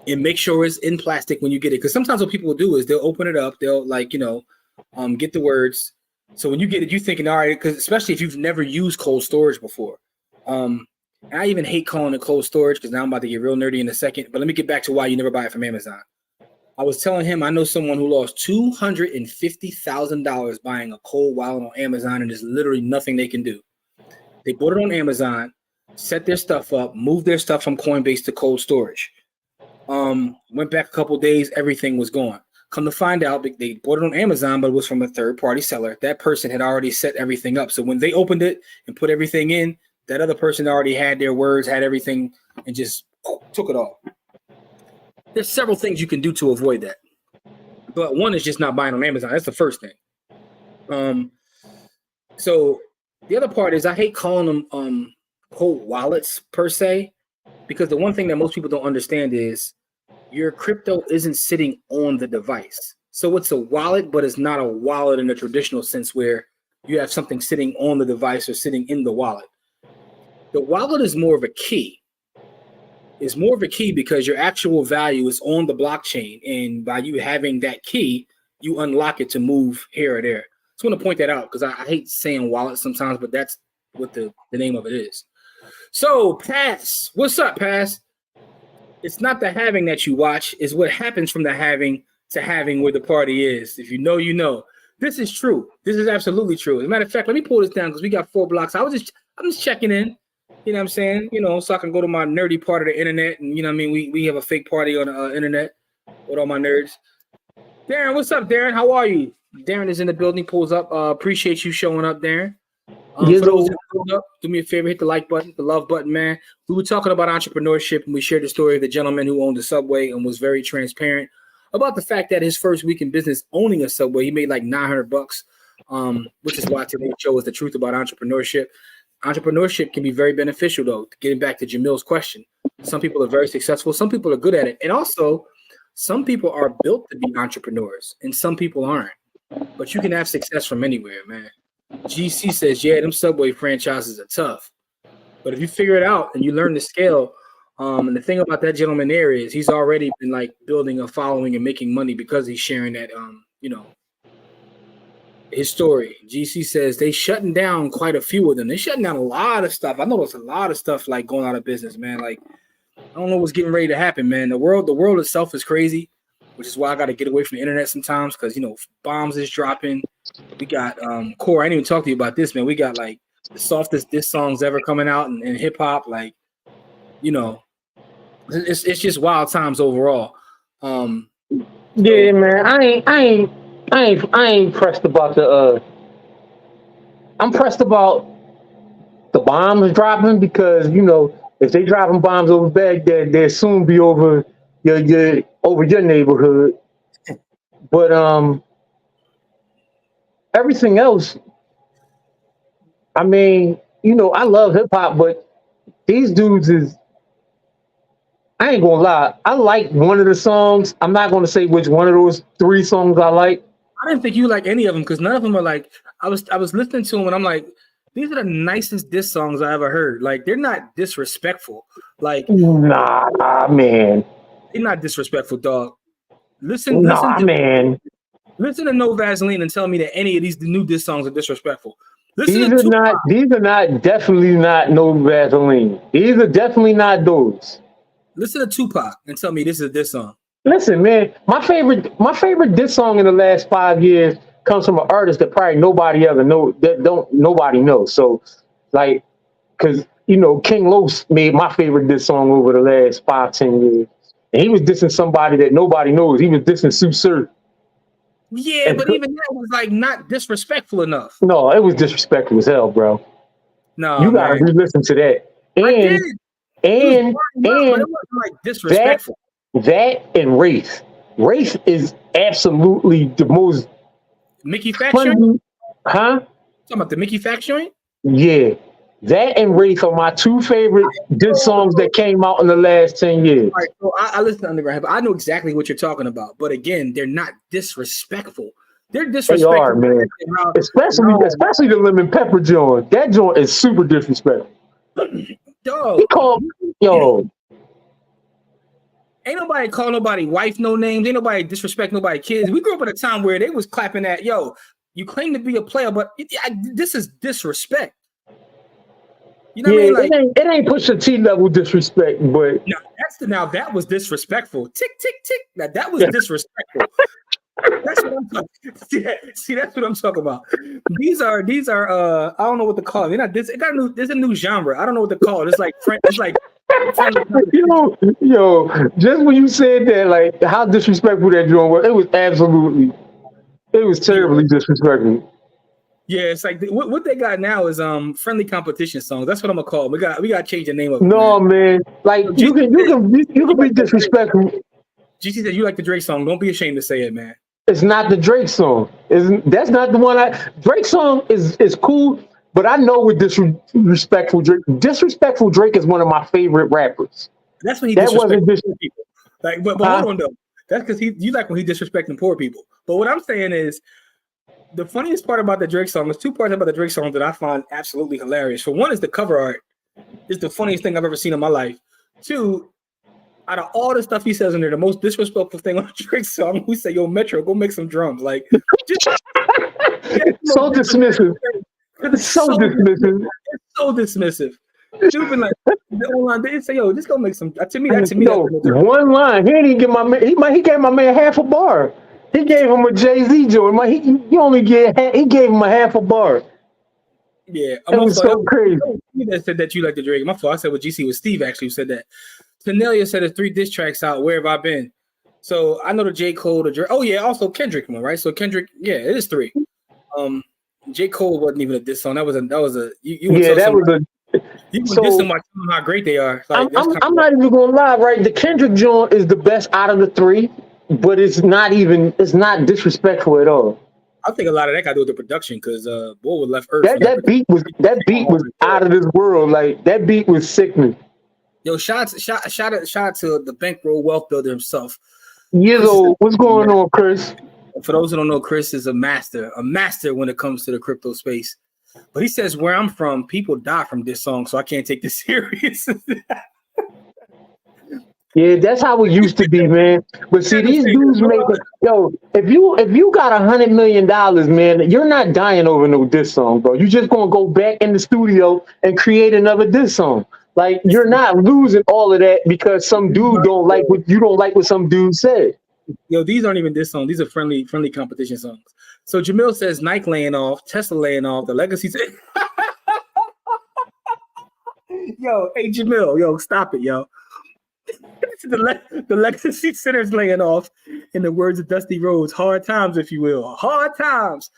And make sure it's in plastic when you get it. Because sometimes what people will do is they'll open it up. They'll get the words. So when you get it, you're thinking, all right, because especially if you've never used cold storage before. And I even hate calling it cold storage because now I'm about to get real nerdy in a second. But let me get back to why you never buy it from Amazon. I was telling him I know someone who lost $250,000 buying a cold wallet on Amazon, and there's literally nothing they can do. They bought it on Amazon, set their stuff up, moved their stuff from Coinbase to cold storage. Went back a couple of days, everything was gone. Come to find out, they bought it on Amazon, but it was from a third-party seller. That person had already set everything up. So when they opened it and put everything in, that other person already had their words, had everything, and just took it all. There's several things you can do to avoid that. But one is just not buying on Amazon. That's the first thing. So the other part is I hate calling them cold wallets per se, because the one thing that most people don't understand is your crypto isn't sitting on the device. So it's a wallet, but it's not a wallet in the traditional sense where you have something sitting on the device or sitting in the wallet. The wallet is more of a key. It's more of a key because your actual value is on the blockchain. And by you having that key, you unlock it to move here or there. I just want to point that out because I hate saying wallet sometimes, but that's what the name of it is. So, Pass, what's up, Pass? It's not the having that you watch, it's what happens from the having to having where the party is. If you know, you know. This is true. This is absolutely true. As a matter of fact, let me pull this down because we got 4 blocks. I'm just checking in. You know what I'm saying? So I can go to my nerdy part of the internet. And, you know what I mean? We have a fake party on the internet with all my nerds. Darren, what's up, Darren? How are you? Darren is in the building, pulls up. Appreciate you showing up, Darren. For those that pulled up, do me a favor, hit the like button, the love button, man. We were talking about entrepreneurship, and we shared the story of the gentleman who owned a Subway and was very transparent about the fact that his first week in business owning a Subway, he made like $900, which is why today's show is the truth about entrepreneurship. Entrepreneurship can be very beneficial, though. Getting back to Jamil's question, some people are very successful. Some people are good at it. And also, some people are built to be entrepreneurs, and some people aren't. But you can have success from anywhere, man. GC says, yeah, them Subway franchises are tough. But if you figure it out and you learn the scale, and the thing about that gentleman there is he's already been like building a following and making money because he's sharing that, his story. GC says they shutting down quite a few of them. They're shutting down a lot of stuff. I know there's a lot of stuff like going out of business, man. Like, I don't know what's getting ready to happen, man. The world itself is crazy, which is why I got to get away from the internet sometimes because, bombs is dropping. We got Core. I didn't even talk to you about this, man. We got like the softest diss songs ever coming out in hip hop. Like, it's just wild times overall. Yeah, man. I ain't pressed about the. I'm pressed about the bombs dropping because if they dropping bombs over Baghdad, they'll soon be over your neighborhood. But everything else, I mean, I love hip hop, but these dudes is. I ain't gonna lie. I like one of the songs. I'm not gonna say which one of those 3 songs I like. I didn't think you like any of them because none of them are like. I was listening to them and I'm like, these are the nicest diss songs I ever heard. Like they're not disrespectful. Like nah, man. They're not disrespectful, dog. Listen to No Vaseline and tell me that any of these new diss songs are disrespectful. These are not definitely not No Vaseline. These are definitely not those. Listen to Tupac and tell me this is a diss song. Listen, man, my favorite diss song in the last 5 years comes from an artist that probably nobody ever know nobody knows. So, like, because King Los made my favorite diss song over the last 5-10 years, and he was dissing somebody that nobody knows. He was dissing Sue Surf. Yeah, but even that was like not disrespectful enough. No, it was disrespectful as hell, bro. No, you gotta re-listen to that. And it wasn't like disrespectful. That and Race. Race is absolutely the most Mickey Fax joint? Huh? Talking about the Mickey Fax joint? Yeah. That and Wraith are my two favorite diss songs that came out in the last 10 years. All right, so I listen to Underground, but I know exactly what you're talking about. But again, they're not disrespectful. They're disrespectful. They are, man. Especially the Lemon Pepper joint. That joint is super disrespectful. Dog. He called, yo. Ain't nobody call nobody wife no names. Ain't nobody disrespect nobody kids. We grew up at a time where they was clapping at, yo, you claim to be a player, but this is disrespect. You know what I mean? Like, it ain't Pusha T level disrespect, but now that was disrespectful. Tick, tick, tick. Now that was disrespectful. That's what I'm talking. See, that's what I'm talking about. These are I don't know what to call it. They're not this. There's a new genre. I don't know what to call it. It's like yo, just when you said that, like how disrespectful that joint was, it was terribly disrespectful. Yeah, it's like what they got now is friendly competition songs. That's what I'm gonna call them. We got to change the name of it. No, man. Like you can be disrespectful. GC said you like the Drake song. Don't be ashamed to say it, man. It's not the Drake song. That's not the one. Drake song is cool, but I know with disrespectful Drake. Disrespectful Drake is one of my favorite rappers. That's when he disrespects people. Like, but hold on though. That's because you like when he disrespecting poor people. But what I'm saying is, the funniest part about the Drake song, there's two parts about the Drake song that I find absolutely hilarious. For one is the cover art. It's the funniest thing I've ever seen in my life. Two, out of all the stuff he says in there, the most disrespectful thing on a Drake song, we say, yo, Metro, go make some drums. Like, so dismissive. It's so dismissive. It's so dismissive. Stupid, like, they say, yo, just go make some. To me, yo, one line. He didn't give my man, he gave my man half a bar. He gave him a Jay-Z joint. He gave him a half a bar. Yeah, it was so crazy. That said that you like the Drake. My fault. I said what GC was Steve actually who said that. Tanelia said there's 3 diss tracks out. Where have I been? So I know the J. Cole, the Drake. Oh yeah, also Kendrick one, right? So Kendrick, yeah, it is 3. J. Cole wasn't even a diss song. That was a you yeah, that was a. You can diss them by telling them how great they are. Like, I'm not even gonna lie, right? The Kendrick joint is the best out of the 3. But it's not disrespectful at all. I think a lot of that got to do with the production because Boy was Left Earth. That beat was out of this world. Like that beat was sickening. Yo, shout to the bankroll wealth builder himself. What's going on, Chris? For those who don't know, Chris is a master when it comes to the crypto space. But he says where I'm from, people die from this song, so I can't take this serious. Yeah, that's how it used to be, man. But see, these dudes make it. Yo, if you got $100 million, man, you're not dying over no diss song, bro. You're just gonna go back in the studio and create another diss song. Like you're not losing all of that because some dude don't like what some dude said. Yo, these aren't even diss songs. These are friendly competition songs. So Jamil says Nike laying off, Tesla laying off, the legacy. Yo, hey Jamil, yo, stop it, yo. The legacy center's laying off, in the words of Dusty Rhodes. Hard times, if you will. Hard times.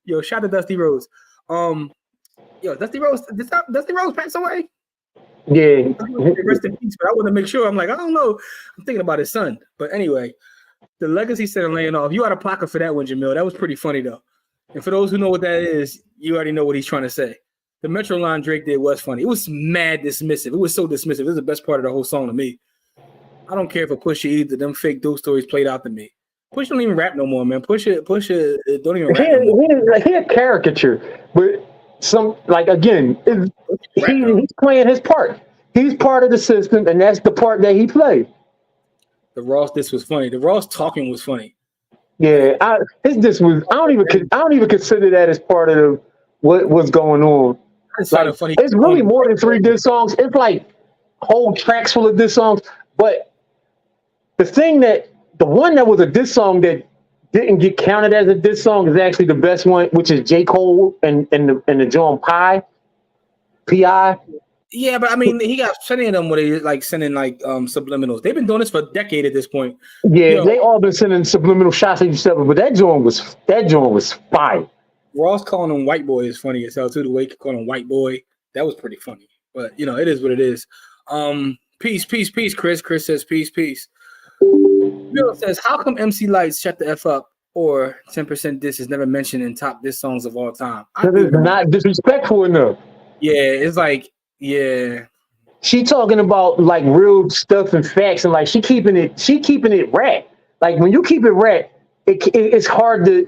Yo, shout out to Dusty Rhodes. Yo, Dusty Rhodes. Did Dusty Rhodes pass away? Yeah. Rest in peace. But I want to make sure. I'm like, I don't know. I'm thinking about his son. But anyway, the legacy center laying off. You had a pocket for that one, Jamil. That was pretty funny though. And for those who know what that is, you already know what he's trying to say. The Metro line Drake did was funny. It was mad dismissive. It was so dismissive. It was the best part of the whole song to me. I don't care if it Pusha either. Them fake dude stories played out to me. Pusha don't even rap no more, man. Pusha don't even rap no more. He a caricature, but he's playing his part. He's part of the system, and that's the part that he played. The Ross diss was funny. The Ross talking was funny. Yeah, his diss was. I don't even consider that as part of what was going on. Like, funny. It's really more than 3 diss songs. It's like whole tracks full of diss songs, but. The one that was a diss song that didn't get counted as a diss song is actually the best one, which is J. Cole and the John P.I. Yeah, but I mean, he got plenty of them where they like sending like subliminals. They've been doing this for a decade at this point. Yeah, they all been sending subliminal shots at each other, but that joint was fire. Ross calling him white boy is funny as hell too. The way he calling him white boy, that was pretty funny. But it is what it is. Peace, Chris. Chris says peace. Bill says, how come MC Lights shut the F up or 10% diss is never mentioned in top diss songs of all time? That is not disrespectful enough. Yeah, it's like, yeah. She talking about like real stuff and facts, and like she keeping it rap. Like when you keep it rap, it's hard to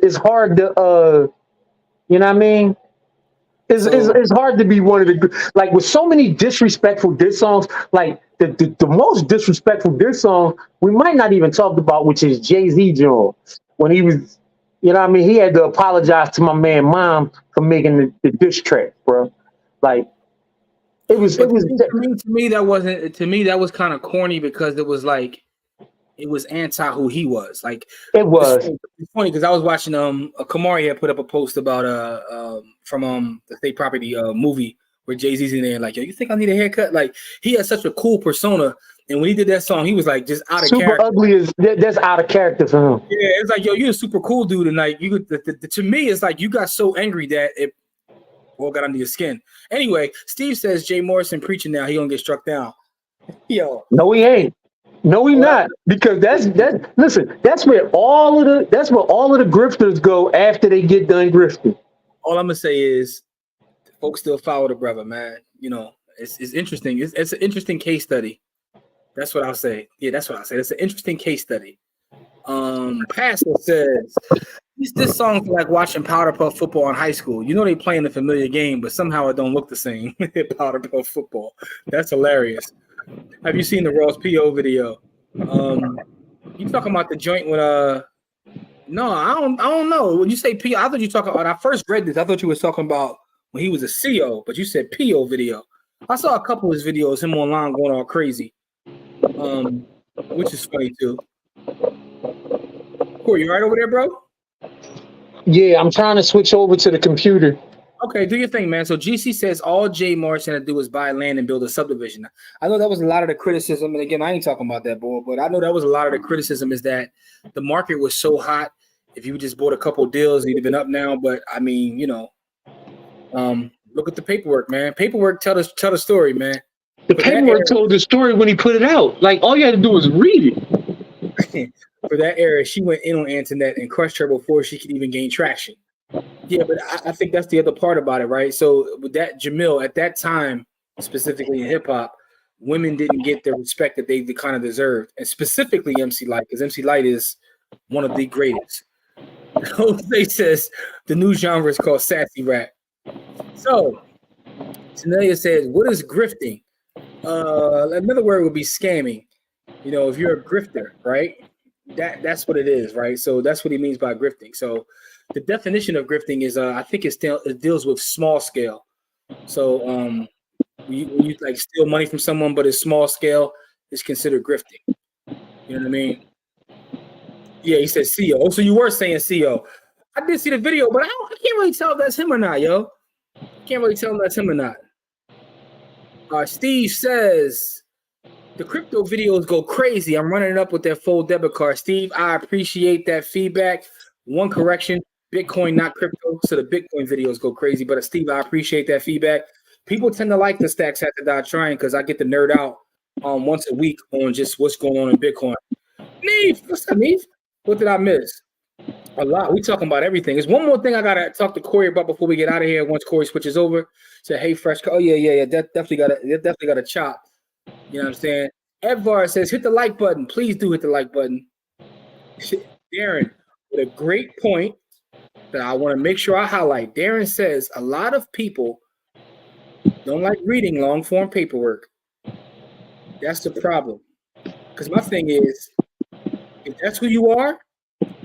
you know what I mean? So It's hard to be one of the, like, with so many disrespectful diss songs. Like the most disrespectful diss song we might not even talk about, which is Jay-Z Jones, when he was, you know what I mean, he had to apologize to my man Mom for making the diss track, bro. Like it was but to me that wasn't, to me that was kind of corny because it was like, it was anti who he was. Like it was. it's funny because I was watching Kamari had put up a post about from the State Property movie where Jay-Z's in there and like, yo, you think I need a haircut? Like he had such a cool persona, and when he did that song, he was like just out of Super character. ugly is that's out of character for him. Yeah, it's like, yo, you're a super cool dude, and like you to me, it's like you got so angry that it all got under your skin. Anyway, Steve says Jay Morrison preaching now, he gonna get struck down. Yo, No, he ain't. No, he not, because listen. That's where all of the grifters go after they get done grifting. all I'm gonna say is, folks still follow the brother, man. You know, it's interesting. It's an interesting case study. That's what I'll say. Yeah, that's what I'll say. It's an interesting case study. Pastor says this song's like watching Powderpuff Football in high school. You know they playing a familiar game, but somehow it don't look the same. Powderpuff Football. That's hilarious. Have you seen the Ross P.O. video? You talking about the joint with no, I don't know. When you say P, I thought you talking about, when I first read this, I thought you was talking about when he was a CO, but you said PO video. I saw a couple of his videos, him online going all crazy. Which is funny too. Corey, you right over there, bro? Yeah, I'm trying to switch over to the computer. Okay, do your thing, man. So GC says all Jay Morrison had to do was buy land and build a subdivision. I know that was a lot of the criticism, and again, I ain't talking about that, boy, but I know that was a lot of the criticism is that the market was so hot. If you just bought a couple of deals, you'd have been up now. But I mean, you know, look at the paperwork, man. Paperwork tell the story, man. The paperwork told the story when he put it out. Like all you had to do was read it. For that era, she went in on Antoinette and crushed her before she could even gain traction. Yeah, but I think that's the other part about it, right? So with that, Jamil, at that time, specifically in hip hop, women didn't get the respect that they kind of deserved, and specifically MC Lyte, because MC Lyte is one of the greatest. Jose says the new genre is called sassy rap. So Tanelia says, what is grifting? Another word would be scamming. You know, if you're a grifter, right? That's what it is, right? So that's what he means by grifting. So the definition of grifting is, I think it deals with small scale. So when you like steal money from someone, but it's small scale, it's considered grifting. You know what I mean? Yeah, he said CO. Oh, so you were saying CO. I did see the video, but I can't really tell if that's him or not, yo. Can't really tell if that's him or not. Steve says the crypto videos go crazy. I'm running it up with that full debit card. Steve, I appreciate that feedback. One correction, Bitcoin, not crypto. So the Bitcoin videos go crazy. But Steve, I appreciate that feedback. People tend to like the Stacks Have to Die Trying because I get to nerd out once a week on just what's going on in Bitcoin. Neve, what's up, Neve? What did I miss? A lot. We talking about everything. There's one more thing I gotta talk to Corey about before we get out of here. Once Corey switches over, say, "Hey, fresh." Oh yeah. Definitely got a chop. You know what I'm saying? Edvard says, "Hit the like button, please do hit the like button." Darren, with a great point that I want to make sure I highlight. Darren says a lot of people don't like reading long form paperwork. That's the problem. Because my thing is, if that's who you are,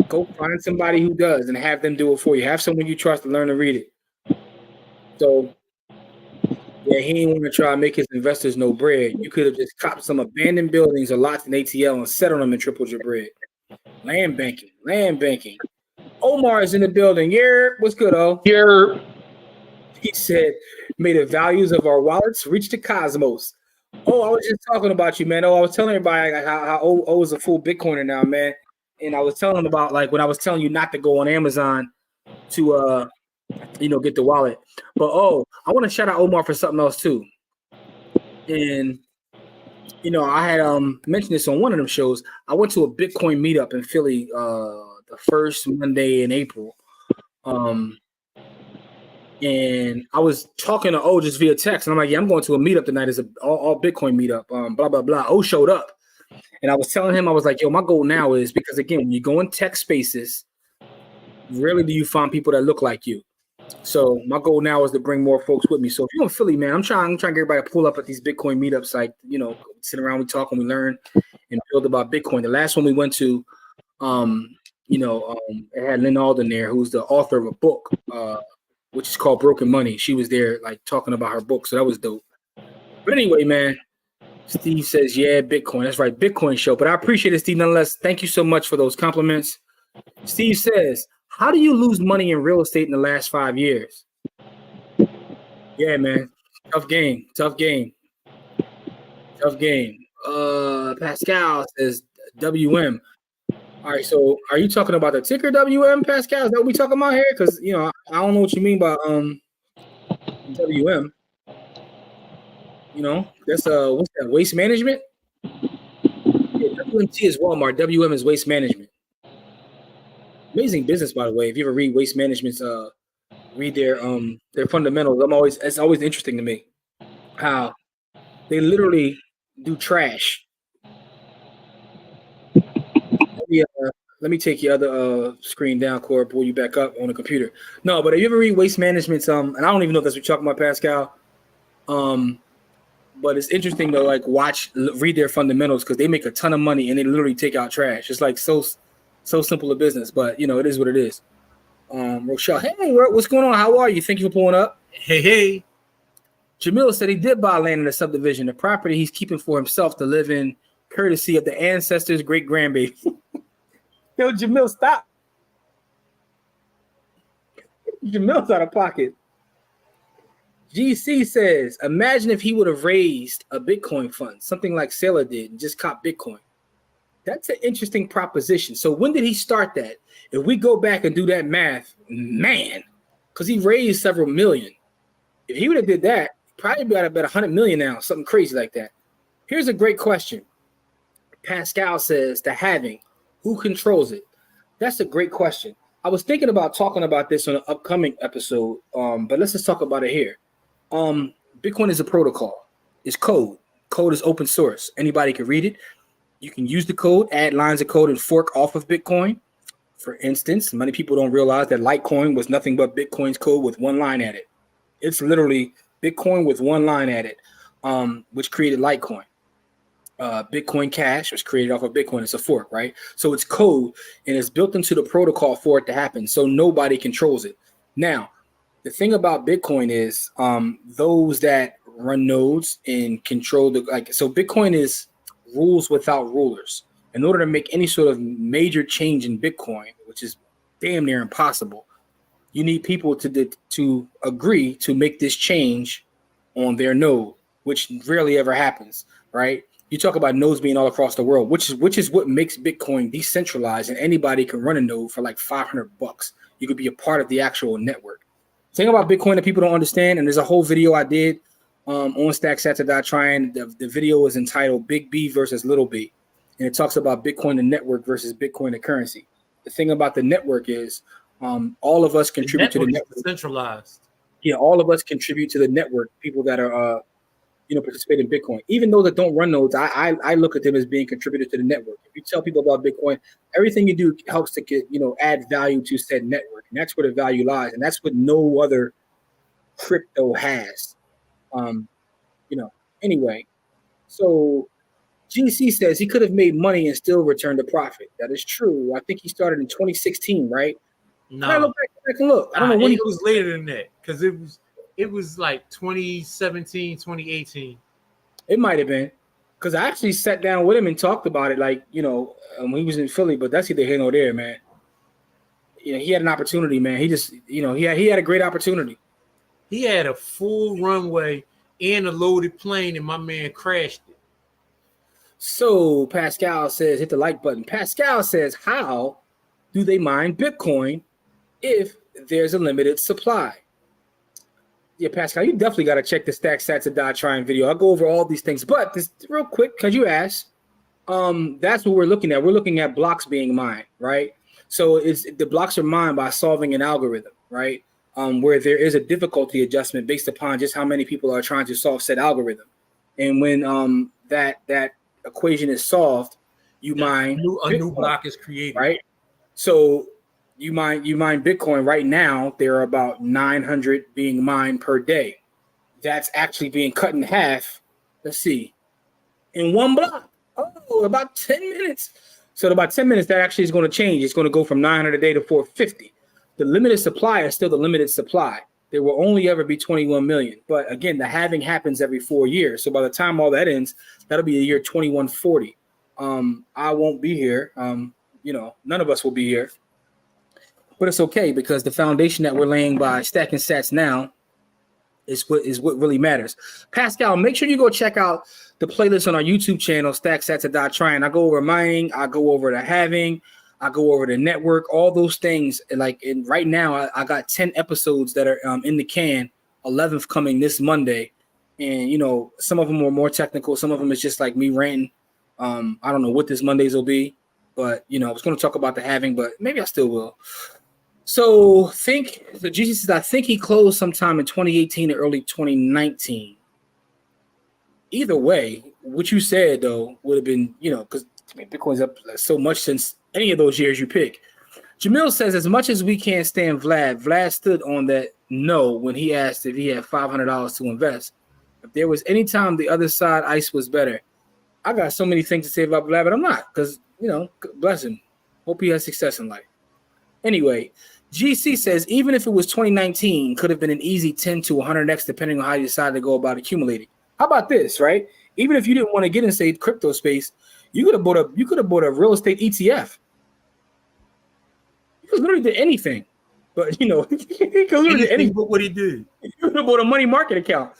go find somebody who does and have them do it for you. Have someone you trust to learn to read it. So, yeah, he ain't want to try to make his investors no bread. You could have just copped some abandoned buildings or lots in ATL and set on them and tripled your bread. Land banking. Omar is in the building. Yeah, what's good, O? Yeah. He said, may the values of our wallets reach the cosmos. Oh, I was just talking about you, man. Oh, I was telling everybody how O is a full Bitcoiner now, man. And I was telling him about, like, when I was telling you not to go on Amazon to, get the wallet. But, I want to shout out Omar for something else, too. And, I had mentioned this on one of them shows. I went to a Bitcoin meetup in Philly the first Monday in April. And I was talking to O just via text, and I'm like, yeah, I'm going to a meetup tonight. It's a all Bitcoin meetup. Blah blah blah. O showed up, and I was telling him, I was like, yo, my goal now is, because again, when you go in tech spaces, rarely do you find people that look like you. So my goal now is to bring more folks with me. So if you're in Philly, man, I'm trying to get everybody to pull up at these Bitcoin meetups, like, you know, sit around, we talk and we learn and build about Bitcoin. The last one we went to, it had Lynn Alden there, who's the author of a book, which is called Broken Money. She was there, like, talking about her book, so that was dope. But anyway, man, Steve says, yeah, Bitcoin. That's right, Bitcoin show. But I appreciate it, Steve, nonetheless. Thank you so much for those compliments. Steve says, how do you lose money in real estate in the last 5 years? Yeah, man. Tough game. Pascal says WM. All right, so are you talking about the ticker WM, Pascal? Is that what we talking about here? Because, you know, I don't know what you mean by WM. You know, that's what's that? Waste management? Yeah, WMT is Walmart. WM is waste management. Amazing business, by the way. If you ever read Waste Management's, read their fundamentals. It's always interesting to me how they literally do trash. Let me take your other screen down, Cora, pull you back up on the computer. No, but if you ever read Waste Management's, and I don't even know if that's what you're talking about, Pascal. But it's interesting to like read their fundamentals, because they make a ton of money and they literally take out trash. It's like so simple a business, but you know, it is what it is. Rochelle, hey, what's going on? How are you? Thank you for pulling up. Hey. Jamil said he did buy land in a subdivision, the property he's keeping for himself to live in, courtesy of the ancestors' great grandbaby. Yo, Jamil, stop. Jamil's out of pocket. GC says, imagine if he would have raised a Bitcoin fund, something like Sailor did, and just caught Bitcoin. That's an interesting proposition. So when did he start that? If we go back and do that math, man, because he raised several million. If he would have did that, probably got about 100 million now, something crazy like that. Here's a great question. Pascal says, the halving, who controls it? That's a great question. I was thinking about talking about this on an upcoming episode, but let's just talk about it here. Bitcoin is a protocol. It's code. Code is open source. Anybody can read it. You can use the code, add lines of code, and fork off of Bitcoin. For instance, many people don't realize that Litecoin was nothing but Bitcoin's code with one line at it. It's literally Bitcoin with one line at it, which created Litecoin. Bitcoin Cash was created off of Bitcoin. It's a fork, right? So it's code, and it's built into the protocol for it to happen. So nobody controls it. Now, the thing about Bitcoin is those that run nodes and control so Bitcoin is rules without rulers. In order to make any sort of major change in Bitcoin, which is damn near impossible, you need people to agree to make this change on their node, which rarely ever happens, right? You talk about nodes being all across the world, which is what makes Bitcoin decentralized, and anybody can run a node for like $500. You could be a part of the actual network. The thing about Bitcoin that people don't understand, and there's a whole video I did on StackSats.trying. The video is entitled Big B versus Little B, and it talks about Bitcoin the network versus Bitcoin the currency. The thing about the network is all of us contribute to the network. Centralized. Yeah, all of us contribute to the network. People that are participate in Bitcoin. Even those that don't run nodes, I look at them as being contributed to the network. If you tell people about Bitcoin, everything you do helps to get, add value to said network. And that's where the value lies. And that's what no other crypto has. Anyway, so GC says he could have made money and still returned a profit. That is true. I think he started in 2016, right? No. I look back and look. I don't know when it was later than that, because it was like 2017, 2018. It might have been, because I actually sat down with him and talked about it, when he was in Philly. But that's either here nor there, man. He had an opportunity, man. He just, he had a great opportunity. He had a full runway and a loaded plane, and my man crashed it. So Pascal says, hit the like button. Pascal says, how do they mine Bitcoin if there's a limited supply? Yeah, Pascal, you definitely got to check the StackSats.trying video. I'll go over all these things, but this real quick, because you asked, that's what we're looking at. We're looking at blocks being mined, right? So the blocks are mined by solving an algorithm, right? where there is a difficulty adjustment based upon just how many people are trying to solve said algorithm. And when that equation is solved, you mine a new block is created, right? So you mine Bitcoin right now. There are about 900 being mined per day. That's actually being cut in half. Let's see, in one block. Oh, about 10 minutes. So in about 10 minutes, that actually is going to change. It's going to go from 900 a day to 450. The limited supply is still the limited supply. There will only ever be 21 million. But again, the halving happens every 4 years. So by the time all that ends, that'll be the year 2140. I won't be here. None of us will be here. But it's okay, because the foundation that we're laying by stacking sats now is what really matters. Pascal, make sure you go check out the playlist on our YouTube channel, Stack Sats and Trying. I go over mining, I go over the halving, I go over the network, all those things. And right now, I got 10 episodes that are in the can, 11th coming this Monday. And, some of them are more technical. Some of them is just like me ranting. I don't know what this Mondays will be, but, I was going to talk about the halving, but maybe I still will. So GC says, I think he closed sometime in 2018 or early 2019. Either way, what you said, though, would have been, because Bitcoin's up so much since any of those years you pick. Jamil says, as much as we can't stand Vlad stood on that no when he asked if he had $500 to invest. If there was any time the other side ice was better. I got so many things to say about Vlad, but I'm not, because, bless him. Hope he has success in life. Anyway, GC says, even if it was 2019, could have been an easy 10 to 100x, depending on how you decide to go about accumulating. How about this, right? Even if you didn't want to get in, say, crypto space, you could have bought a real estate ETF. You could literally do anything, but you could literally do anything. But what he did, you could have bought a money market account.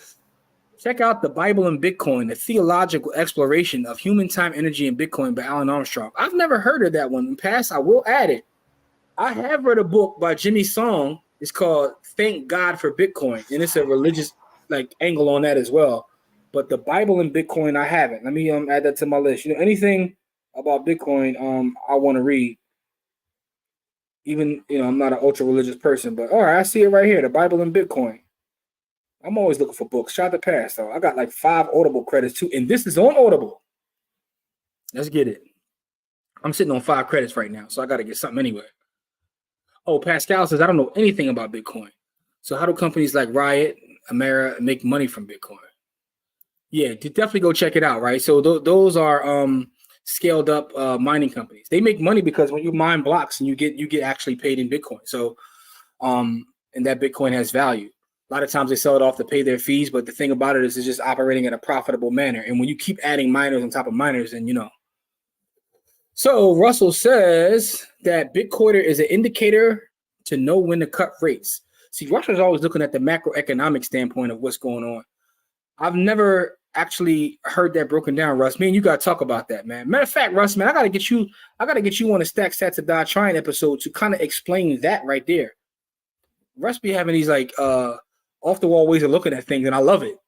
Check out The Bible and Bitcoin: A Theological Exploration of Human Time, Energy, and Bitcoin by Alan Armstrong. I've never heard of that one. In the past, I will add it. I have read a book by Jimmy Song. It's called Thank God for Bitcoin, and it's a religious angle on that as well. But The Bible and Bitcoin, I haven't. Let me add that to my list. Anything about Bitcoin, I want to read. Even I'm not an ultra religious person, but all right, I see it right here. The Bible and Bitcoin. I'm always looking for books. Shout to pass though. I got 5 Audible credits too, and this is on Audible. Let's get it. I'm sitting on 5 credits right now, so I got to get something anyway. Oh, Pascal says, I don't know anything about Bitcoin. So how do companies like Riot, Amara make money from Bitcoin? Yeah, definitely go check it out, right? So those are scaled up mining companies. They make money because when you mine blocks and you get actually paid in Bitcoin. So and that Bitcoin has value. A lot of times they sell it off to pay their fees, but the thing about it is it's just operating in a profitable manner. And when you keep adding miners on top of miners, then So Russell says that Bitcoiner is an indicator to know when to cut rates. See, Russell's always looking at the macroeconomic standpoint of what's going on. I've never actually heard that broken down, Russ. Me and you got to talk about that, man. Matter of fact, Russ, man, I got to get you on a Stack Sats and Die Trying episode to kind of explain that right there. Russ be having these off the wall ways of looking at things, and I love it.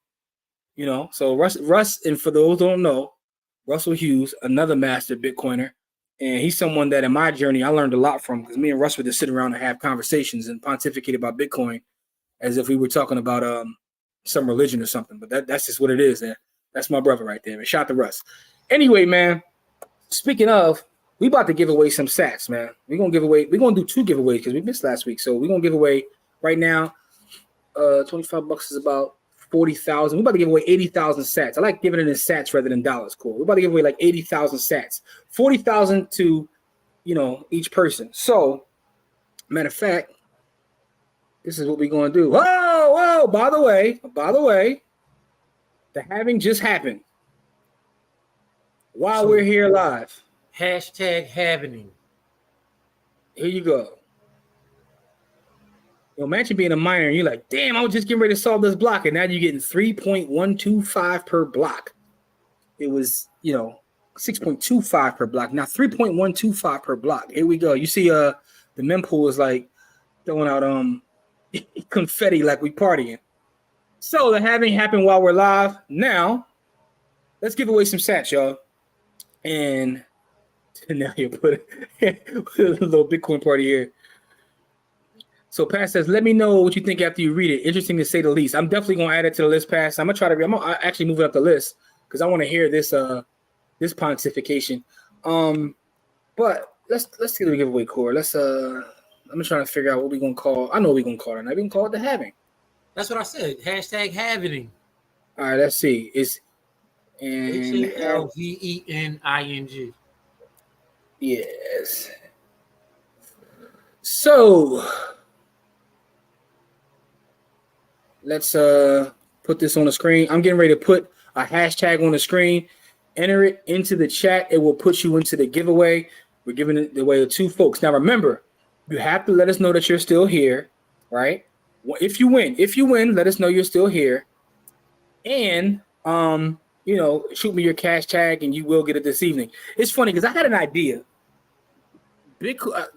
So Russ, and for those who don't know, Russell Hughes, another master Bitcoiner, and he's someone that in my journey I learned a lot from, because me and Russ would just sit around and have conversations and pontificate about Bitcoin as if we were talking about some religion or something. But that's just what it is. That's my brother right there. Man. Shout out to Russ. Anyway, man, speaking of, we about to give away some sats, man. We're gonna do 2 giveaways because we missed last week. So we're gonna give away right now. $25 is about 40,000. We're about to give away 80,000 sats. I like giving it in sats rather than dollars. Cool. We're about to give away 80,000 sats. 40,000 to, each person. So, matter of fact, this is what we're going to do. Whoa, by the way, the halving just happened while we're here live. #halvening. Here you go. Imagine being a miner and you're like, damn, I was just getting ready to solve this block, and now you're getting 3.125 per block. It was, 6.25 per block. Now 3.125 per block. Here we go. You see the mempool is throwing out confetti like we partying. So the halving happened while we're live. Now, let's give away some sats, y'all. And now you put a little Bitcoin party here. So Pat says, let me know what you think after you read it. Interesting to say the least. I'm definitely gonna add it to the list, Pat. I'm gonna actually move it up the list because I want to hear this pontification. But let's get a giveaway core. I'm trying to figure out what we're gonna call. I know what we're gonna call it. We're gonna call it the having. That's what I said. Hashtag having. All right, let's see. It's HALVENING. Yes. So let's put this on the screen. I'm getting ready to put a hashtag on the screen. Enter it into the chat. It will put you into the giveaway. We're giving it away to 2 folks. Now remember, you have to let us know that you're still here, right? If you win, let us know you're still here. And shoot me your cash tag and you will get it this evening. It's funny because I had an idea.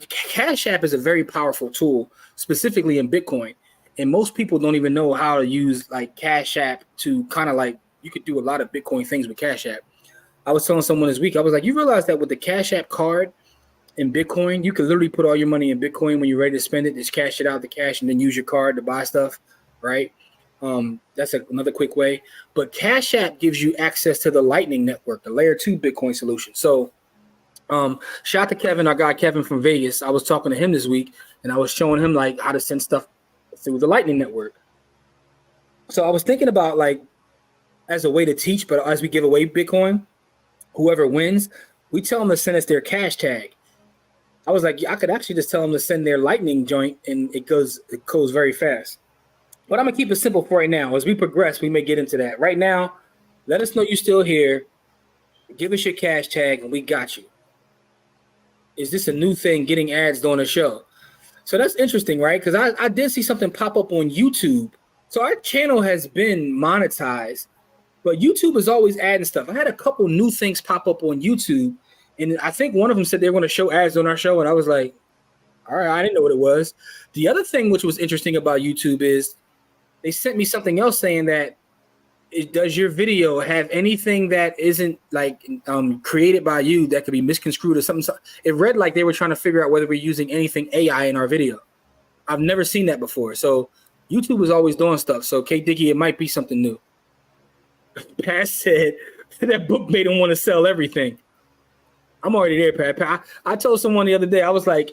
Cash App is a very powerful tool, specifically in Bitcoin. And most people don't even know how to use like Cash App to kind of like, you could do a lot of Bitcoin things with Cash App. I was telling someone this week, I was like, you realize that with the Cash App card in Bitcoin, you can literally put all your money in Bitcoin. When you're ready to spend it, just cash it out the cash and then use your card to buy stuff, right? That's another quick way. But Cash App gives you access to the Lightning Network, the layer 2 Bitcoin solution. So shout out to Kevin, our guy Kevin from Vegas. I was talking to him this week and I was showing him like how to send stuff through the Lightning Network. So I was thinking about like as a way to teach, but as we give away Bitcoin, whoever wins, we tell them to send us their cash tag. I was like, I could actually just tell them to send their Lightning joint and it goes very fast. But I'm gonna keep it simple for right now. As we progress, we may get into that. Right now, let us know you're still here. Give us your cash tag and we got you. Is this a new thing, getting ads on the show? So that's interesting, right? Because I did see something pop up on YouTube. So our channel has been monetized, but YouTube is always adding stuff. I had a couple new things pop up on YouTube, and I think one of them said they were going to show ads on our show, and I was like, all right, I didn't know what it was. The other thing which was interesting about YouTube is they sent me something else saying that does your video have anything that isn't like created by you that could be misconstrued or something? It read like they were trying to figure out whether we're using anything AI in our video. I've never seen that before. So YouTube is always doing stuff. So Kate Dickey, it might be something new. Pat said that book made him want to sell everything. I'm already there, Pat. I told someone the other day, I was like,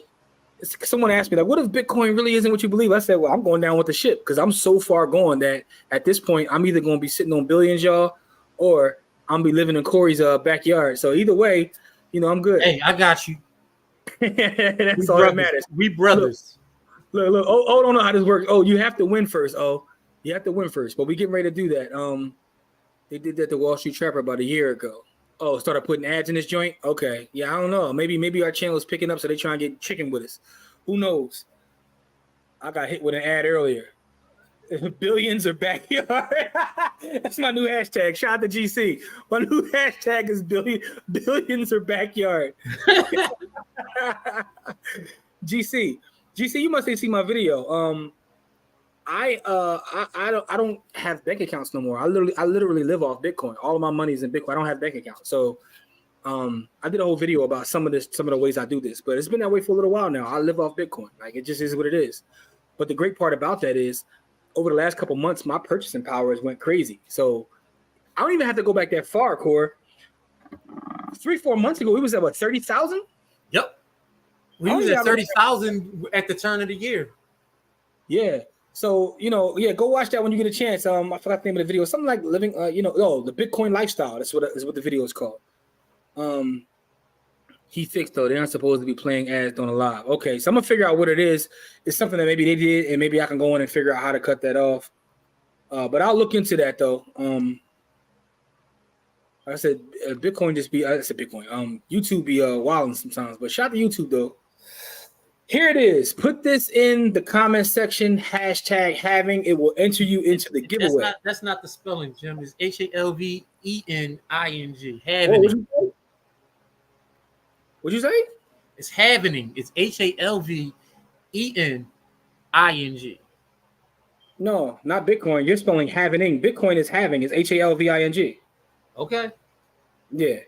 someone asked me, like, what if Bitcoin really isn't what you believe? I said, well, I'm going down with the ship because I'm so far gone that at this point, I'm either going to be sitting on billions, y'all, or I'm be living in Corey's backyard. So either way, I'm good. Hey, I got you. That's all that matters. We brothers. Look. Oh, don't know how this works. Oh, you have to win first. Oh, you have to win first. But we getting ready to do that. They did that to Wall Street Trapper about a year ago. Oh, started putting ads in this joint? Okay. Yeah, I don't know. Maybe our channel is picking up, so they try and get chicken with us. Who knows? I got hit with an ad earlier. Billions are backyard. That's my new hashtag. Shout out to GC. My new hashtag is billions are backyard. GC, you must have seen my video. I don't have bank accounts no more. I literally live off Bitcoin. All of my money is in Bitcoin. I don't have bank accounts. So I did a whole video about some of the ways I do this, but it's been that way for a little while now. I live off Bitcoin. Like it just is what it is. But the great part about that is over the last couple months, my purchasing power has went crazy. So I don't even have to go back that far, Core. 3-4 months ago, we was at what, 30,000? Yep. We was at 30,000 at the turn of the year. Yeah. So, go watch that when you get a chance. I forgot the name of the video. Something like living, the Bitcoin lifestyle. That's what the video is called. He fixed, though. They're not supposed to be playing ads on the live. Okay, so I'm going to figure out what it is. It's something that maybe they did, and maybe I can go in and figure out how to cut that off. But I'll look into that, though. Like I said, Bitcoin just be, I said Bitcoin. YouTube be wilding sometimes. But shout out to YouTube, though. Here it is. Put this in the comment section. Hashtag having. It will enter you into the giveaway. That's not the spelling, Jim. It's HALVENING. Having. What'd you say? It's having. It's HALVENING. No, not Bitcoin. You're spelling having. Bitcoin is having. It's HALVING. Okay. Yeah.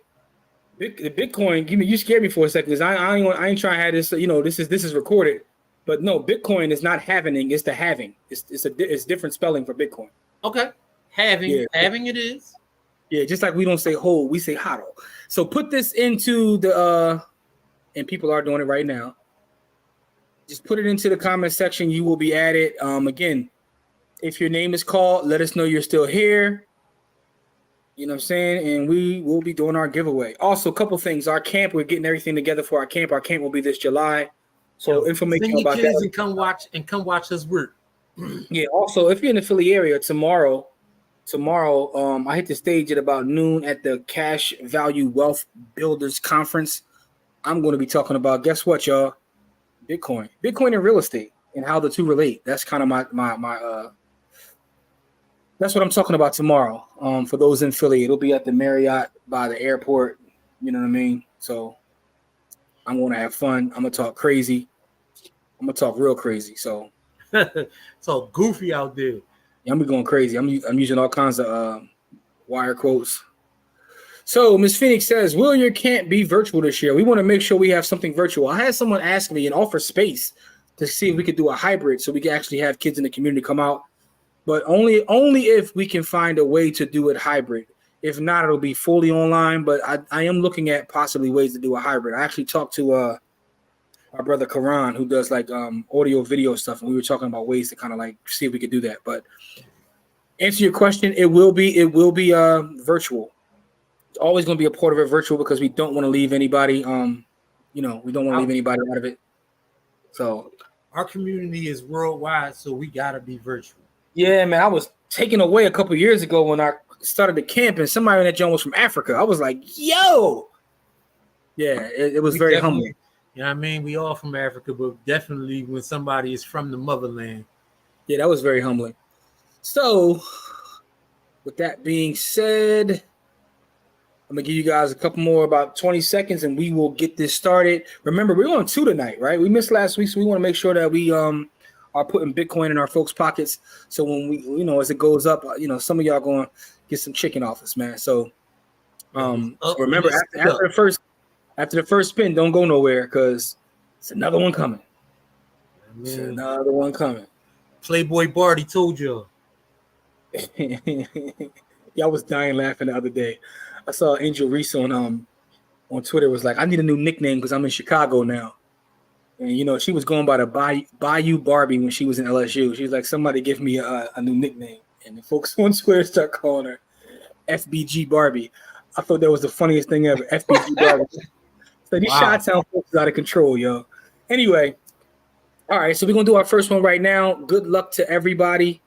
The Bitcoin, you scared me for a second because I ain't trying to have this. This is recorded. But no, Bitcoin is not having, it's the having. It's different spelling for Bitcoin. Okay. Having it is. Yeah, just like we don't say hold, we say hodl. So put this into the and people are doing it right now. Just put it into the comment section. You will be added. Again, if your name is called, let us know you're still here. You know what I'm saying? And we will be doing our giveaway. Also, a couple things. Our camp, we're getting everything together for our camp. Our camp will be this July. So information send your about kids that. and come watch us work. Yeah. Also, if you're in the Philly area tomorrow, I hit the stage at about noon at the Cash Value Wealth Builders Conference. I'm going to be talking about, guess what, y'all? Bitcoin and real estate and how the two relate. That's kind of my that's what I'm talking about tomorrow. For those in Philly, it'll be at the Marriott by the airport. You know what I mean? So I'm going to have fun. I'm going to talk crazy. I'm going to talk real crazy. So it's all goofy out there. Yeah, I'm going crazy. I'm using all kinds of wire quotes. So Ms. Phoenix says, will your camp be virtual this year? We want to make sure we have something virtual. I had someone ask me and offer space to see if we could do a hybrid so we can actually have kids in the community come out. But only if we can find a way to do it hybrid. If not, it'll be fully online. But I am looking at possibly ways to do a hybrid. I actually talked to our brother Karan, who does like audio video stuff, and we were talking about ways to kind of like see if we could do that. But answer your question, it will be virtual. It's always going to be a part of it virtual because we don't want to leave anybody. We don't want to leave anybody out of it. So our community is worldwide, so we gotta be virtual. Yeah, man, I was taken away a couple years ago when I started the camp, and somebody in that joint was from Africa. I was like, yo. Yeah, it was very humbling. You know what I mean? We all from Africa, but definitely when somebody is from the motherland. Yeah, that was very humbling. So, with that being said, I'm going to give you guys a couple more, about 20 seconds, and we will get this started. Remember, we're on 2 tonight, right? We missed last week, so we want to make sure that we are putting Bitcoin in our folks' pockets. So when we, as it goes up, some of y'all going to get some chicken off us, man. So remember, after the first spin, don't go nowhere because it's another one coming. It's another one coming. Playboy Barty told y'all. Y'all was dying laughing the other day. I saw Angel Reese on Twitter was like, I need a new nickname because I'm in Chicago now. And, she was going by the Bayou Barbie when she was in LSU. She was like, somebody give me a new nickname. And the folks on Twitter start calling her FBG Barbie. I thought that was the funniest thing ever, FBG Barbie. So these Shoutouts folks is out of control, yo. Anyway, all right, so we're going to do our first one right now. Good luck to everybody.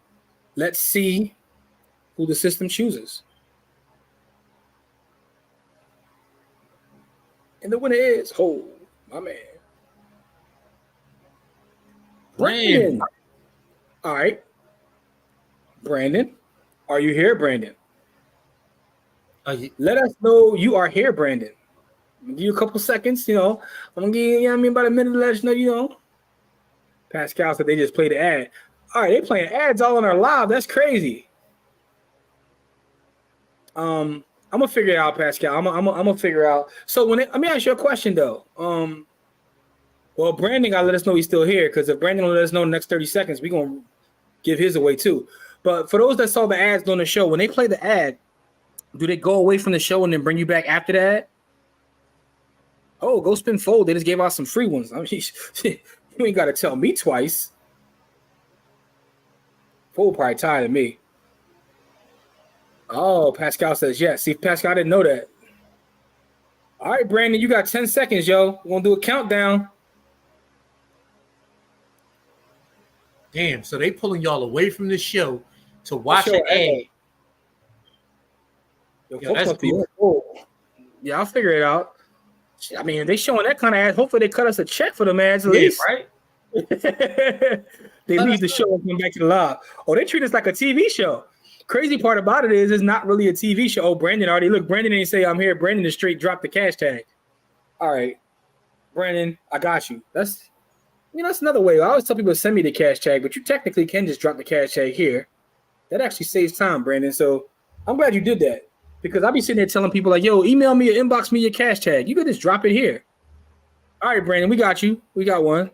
Let's see who the system chooses. And the winner is, my man. Brandon. All right. Brandon, are you here, Brandon? Let us know you are here, Brandon. I'm going to give you a couple seconds, I'm going to give you, about a minute to let us know, Pascal said they just played the ad. All right, they playing ads all on our live. That's crazy. I'm gonna figure it out, Pascal. I'm gonna figure out. So let me ask you a question though. Well, Brandon gotta let us know he's still here, because if Brandon will let us know in the next 30 seconds, we're gonna give his away too. But for those that saw the ads on the show, when they play the ad, do they go away from the show and then bring you back after that? Oh, go spin fold. They just gave out some free ones. I mean, you ain't gotta tell me twice. Fold probably tired of me. Oh, Pascal says yes. See, Pascal, I didn't know that. All right, Brandon, you got 10 seconds, yo. We're going to do a countdown. Damn, so they pulling y'all away from the show to watch an ad. Yo, that's cool. Yeah, I'll figure it out. I mean, if they showing that kind of ad, hopefully they cut us a check for them ads at least. Right? They leave the show and come back to the live. Oh, they treat us like a TV show. Crazy part about it is it's not really a TV show. Oh, Brandon already. Look, Brandon didn't say I'm here. Brandon is straight drop the cash tag. All right, Brandon, I got you. That's another way. I always tell people to send me the cash tag, but you technically can just drop the cash tag here. That actually saves time, Brandon. So I'm glad you did that, because I'll be sitting there telling people like, yo, email me or inbox me your cash tag. You could just drop it here. All right, Brandon, we got you. We got one.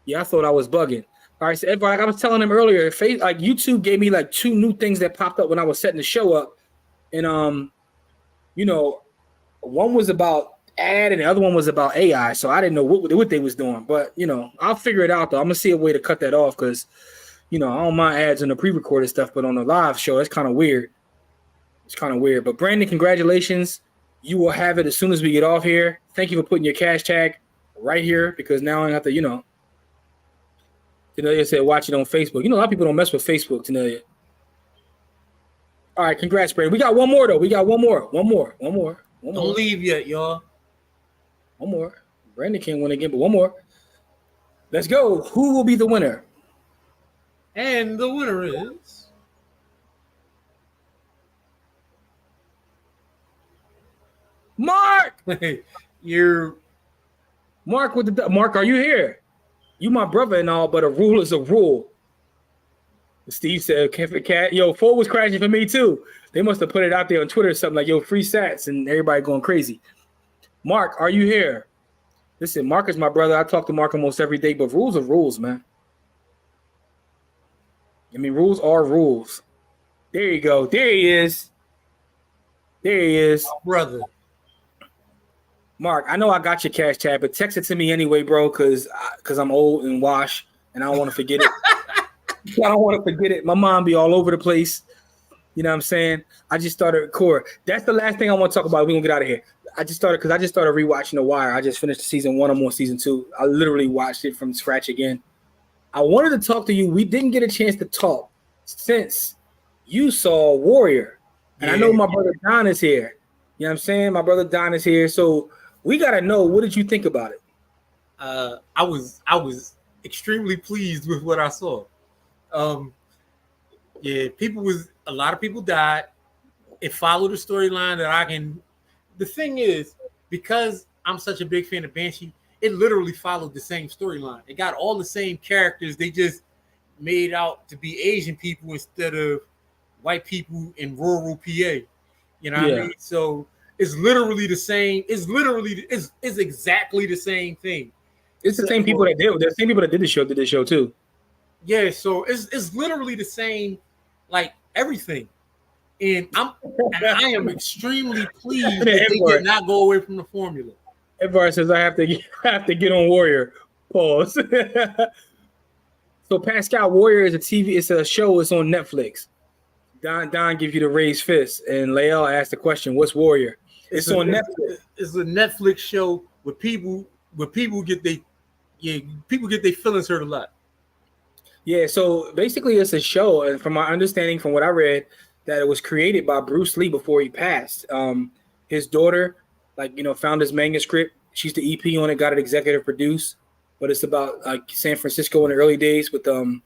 Yeah, I thought I was bugging. All right, so everybody, like I was telling them earlier, like YouTube gave me like 2 new things that popped up when I was setting the show up, and you know, one was about ad and the other one was about AI. So I didn't know what they was doing, but you know, I'll figure it out though. I'm gonna see a way to cut that off because you know I don't mind ads on the pre-recorded stuff, but on the live show, it's kind of weird. It's kind of weird. But Brandon, congratulations. You will have it as soon as we get off here. Thank you for putting your cash tag right here because now I have to, you know, Tanelia said watch it on Facebook. You know, a lot of people don't mess with Facebook, Tanelia. All right, congrats, Brandon. We got one more, though. We got one more. Don't leave yet, y'all. One more. Brandon can't win again, but one more. Let's go. Who will be the winner? And the winner is... Mark! You're... Mark, Mark, are you here? You my brother and all, but a rule is a rule. Steve said, cat. Yo, Ford was crashing for me too. They must have put it out there on Twitter or something like, yo, free sats, and everybody going crazy. Mark, are you here? Listen, Mark is my brother. I talk to Mark almost every day, but rules are rules, man. I mean, rules are rules. There you go. There he is. There he is. My brother. Mark, I know I got your cash tab, but text it to me anyway, bro, because I'm old and washed, and I don't want to forget it. I don't want to forget it. My mom be all over the place. You know what I'm saying? I just started Core. That's the last thing I want to talk about. We're going to get out of here. I just started rewatching The Wire. I just finished season 1. I'm on season 2. I literally watched it from scratch again. I wanted to talk to you. We didn't get a chance to talk since you saw Warrior. And I know my brother Don is here. You know what I'm saying? My brother Don is here. So we got to know, what did you think about it? I was extremely pleased with what I saw. A lot of people died. It followed a storyline that I can. The thing is, because I'm such a big fan of Banshee, it literally followed the same storyline. It got all the same characters. They just made out to be Asian people instead of white people in rural PA. You know what I mean? So it's literally the same. It's exactly the same thing. It's the same people that did. The same people that did the show too. Yeah, so it's literally the same, like everything. And I am extremely pleased that they did not go away from the formula. Edvard says I have to get on Warrior. Pause. So Pascal, Warrior is it's a show. It's on Netflix. Don gives you the raised fist, and Lael asked the question, "What's Warrior?" It's on Netflix. It's a Netflix show where people get their feelings hurt a lot. Yeah, so basically it's a show, and from my understanding, from what I read, that it was created by Bruce Lee before he passed. His daughter, found his manuscript. She's the EP on it, got it executive produced, but it's about San Francisco in the early days with the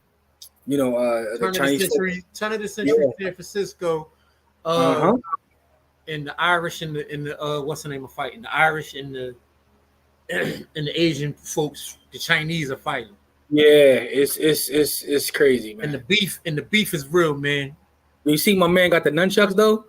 Chinese turn of the century San Francisco, and the Irish and the what's the name of fighting? The Irish and the Asian folks, the Chinese are fighting. Yeah, it's crazy, man. And the beef is real, man. You see my man got the nunchucks though?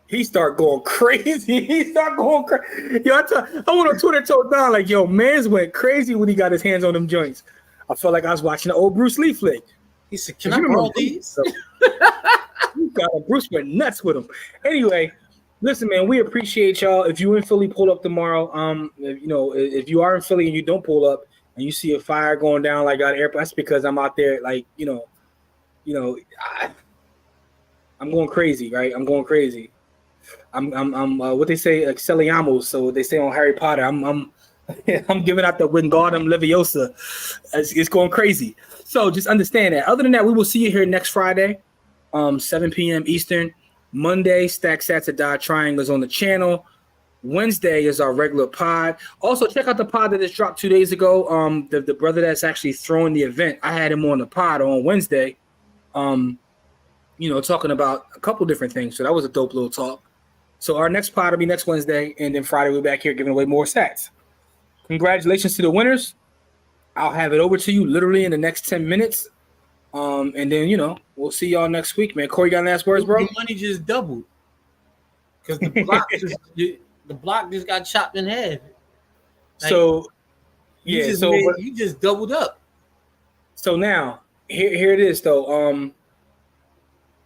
He start going crazy. Yo, I went on Twitter, told Don, like, yo, man's went crazy when he got his hands on them joints. I felt like I was watching an old Bruce Lee flick. He said, can I borrow these? Bruce went nuts with him. Anyway, listen, man, we appreciate y'all. If you in Philly, pull up tomorrow. If you are in Philly and you don't pull up and you see a fire going down like at the airport, that's because I'm out there, I'm going crazy, right? I'm going crazy. I'm what they say, Expelliarmus. So they say on Harry Potter, I'm giving out the Wingardium Leviosa. It's going crazy. So just understand that. Other than that, we will see you here next Friday, 7 p.m. Eastern. Monday, Stack Sats or Die Trying is on the channel. Wednesday is our regular pod. Also, check out the pod that just dropped 2 days ago. The brother that's actually throwing the event, I had him on the pod on Wednesday. Talking about a couple different things. So that was a dope little talk. So our next pod will be next Wednesday, and then Friday we'll be back here giving away more sats. Congratulations to the winners. I'll have it over to you literally in the next 10 minutes. And then, we'll see y'all next week, man. Corey, got last words, bro? Your money just doubled. Because the block just got chopped in half. So, You Yeah, just so you just doubled up. So now here it is though.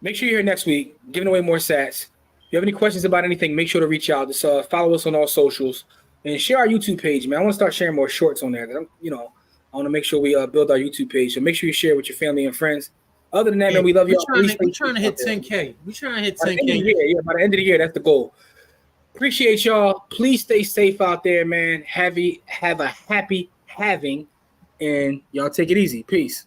Make sure you're here next week, giving away more sats. If you have any questions about anything, make sure to reach out. Just follow us on all socials and share our YouTube page, man. I want to start sharing more shorts on there because I want to make sure we build our YouTube page. So make sure you share with your family and friends. Other than that, man, we love y'all. We're trying to hit 10K. We're trying to hit 10K. By the end of the year, by the end of the year, that's the goal. Appreciate y'all. Please stay safe out there, man. Have a happy having, and y'all take it easy. Peace.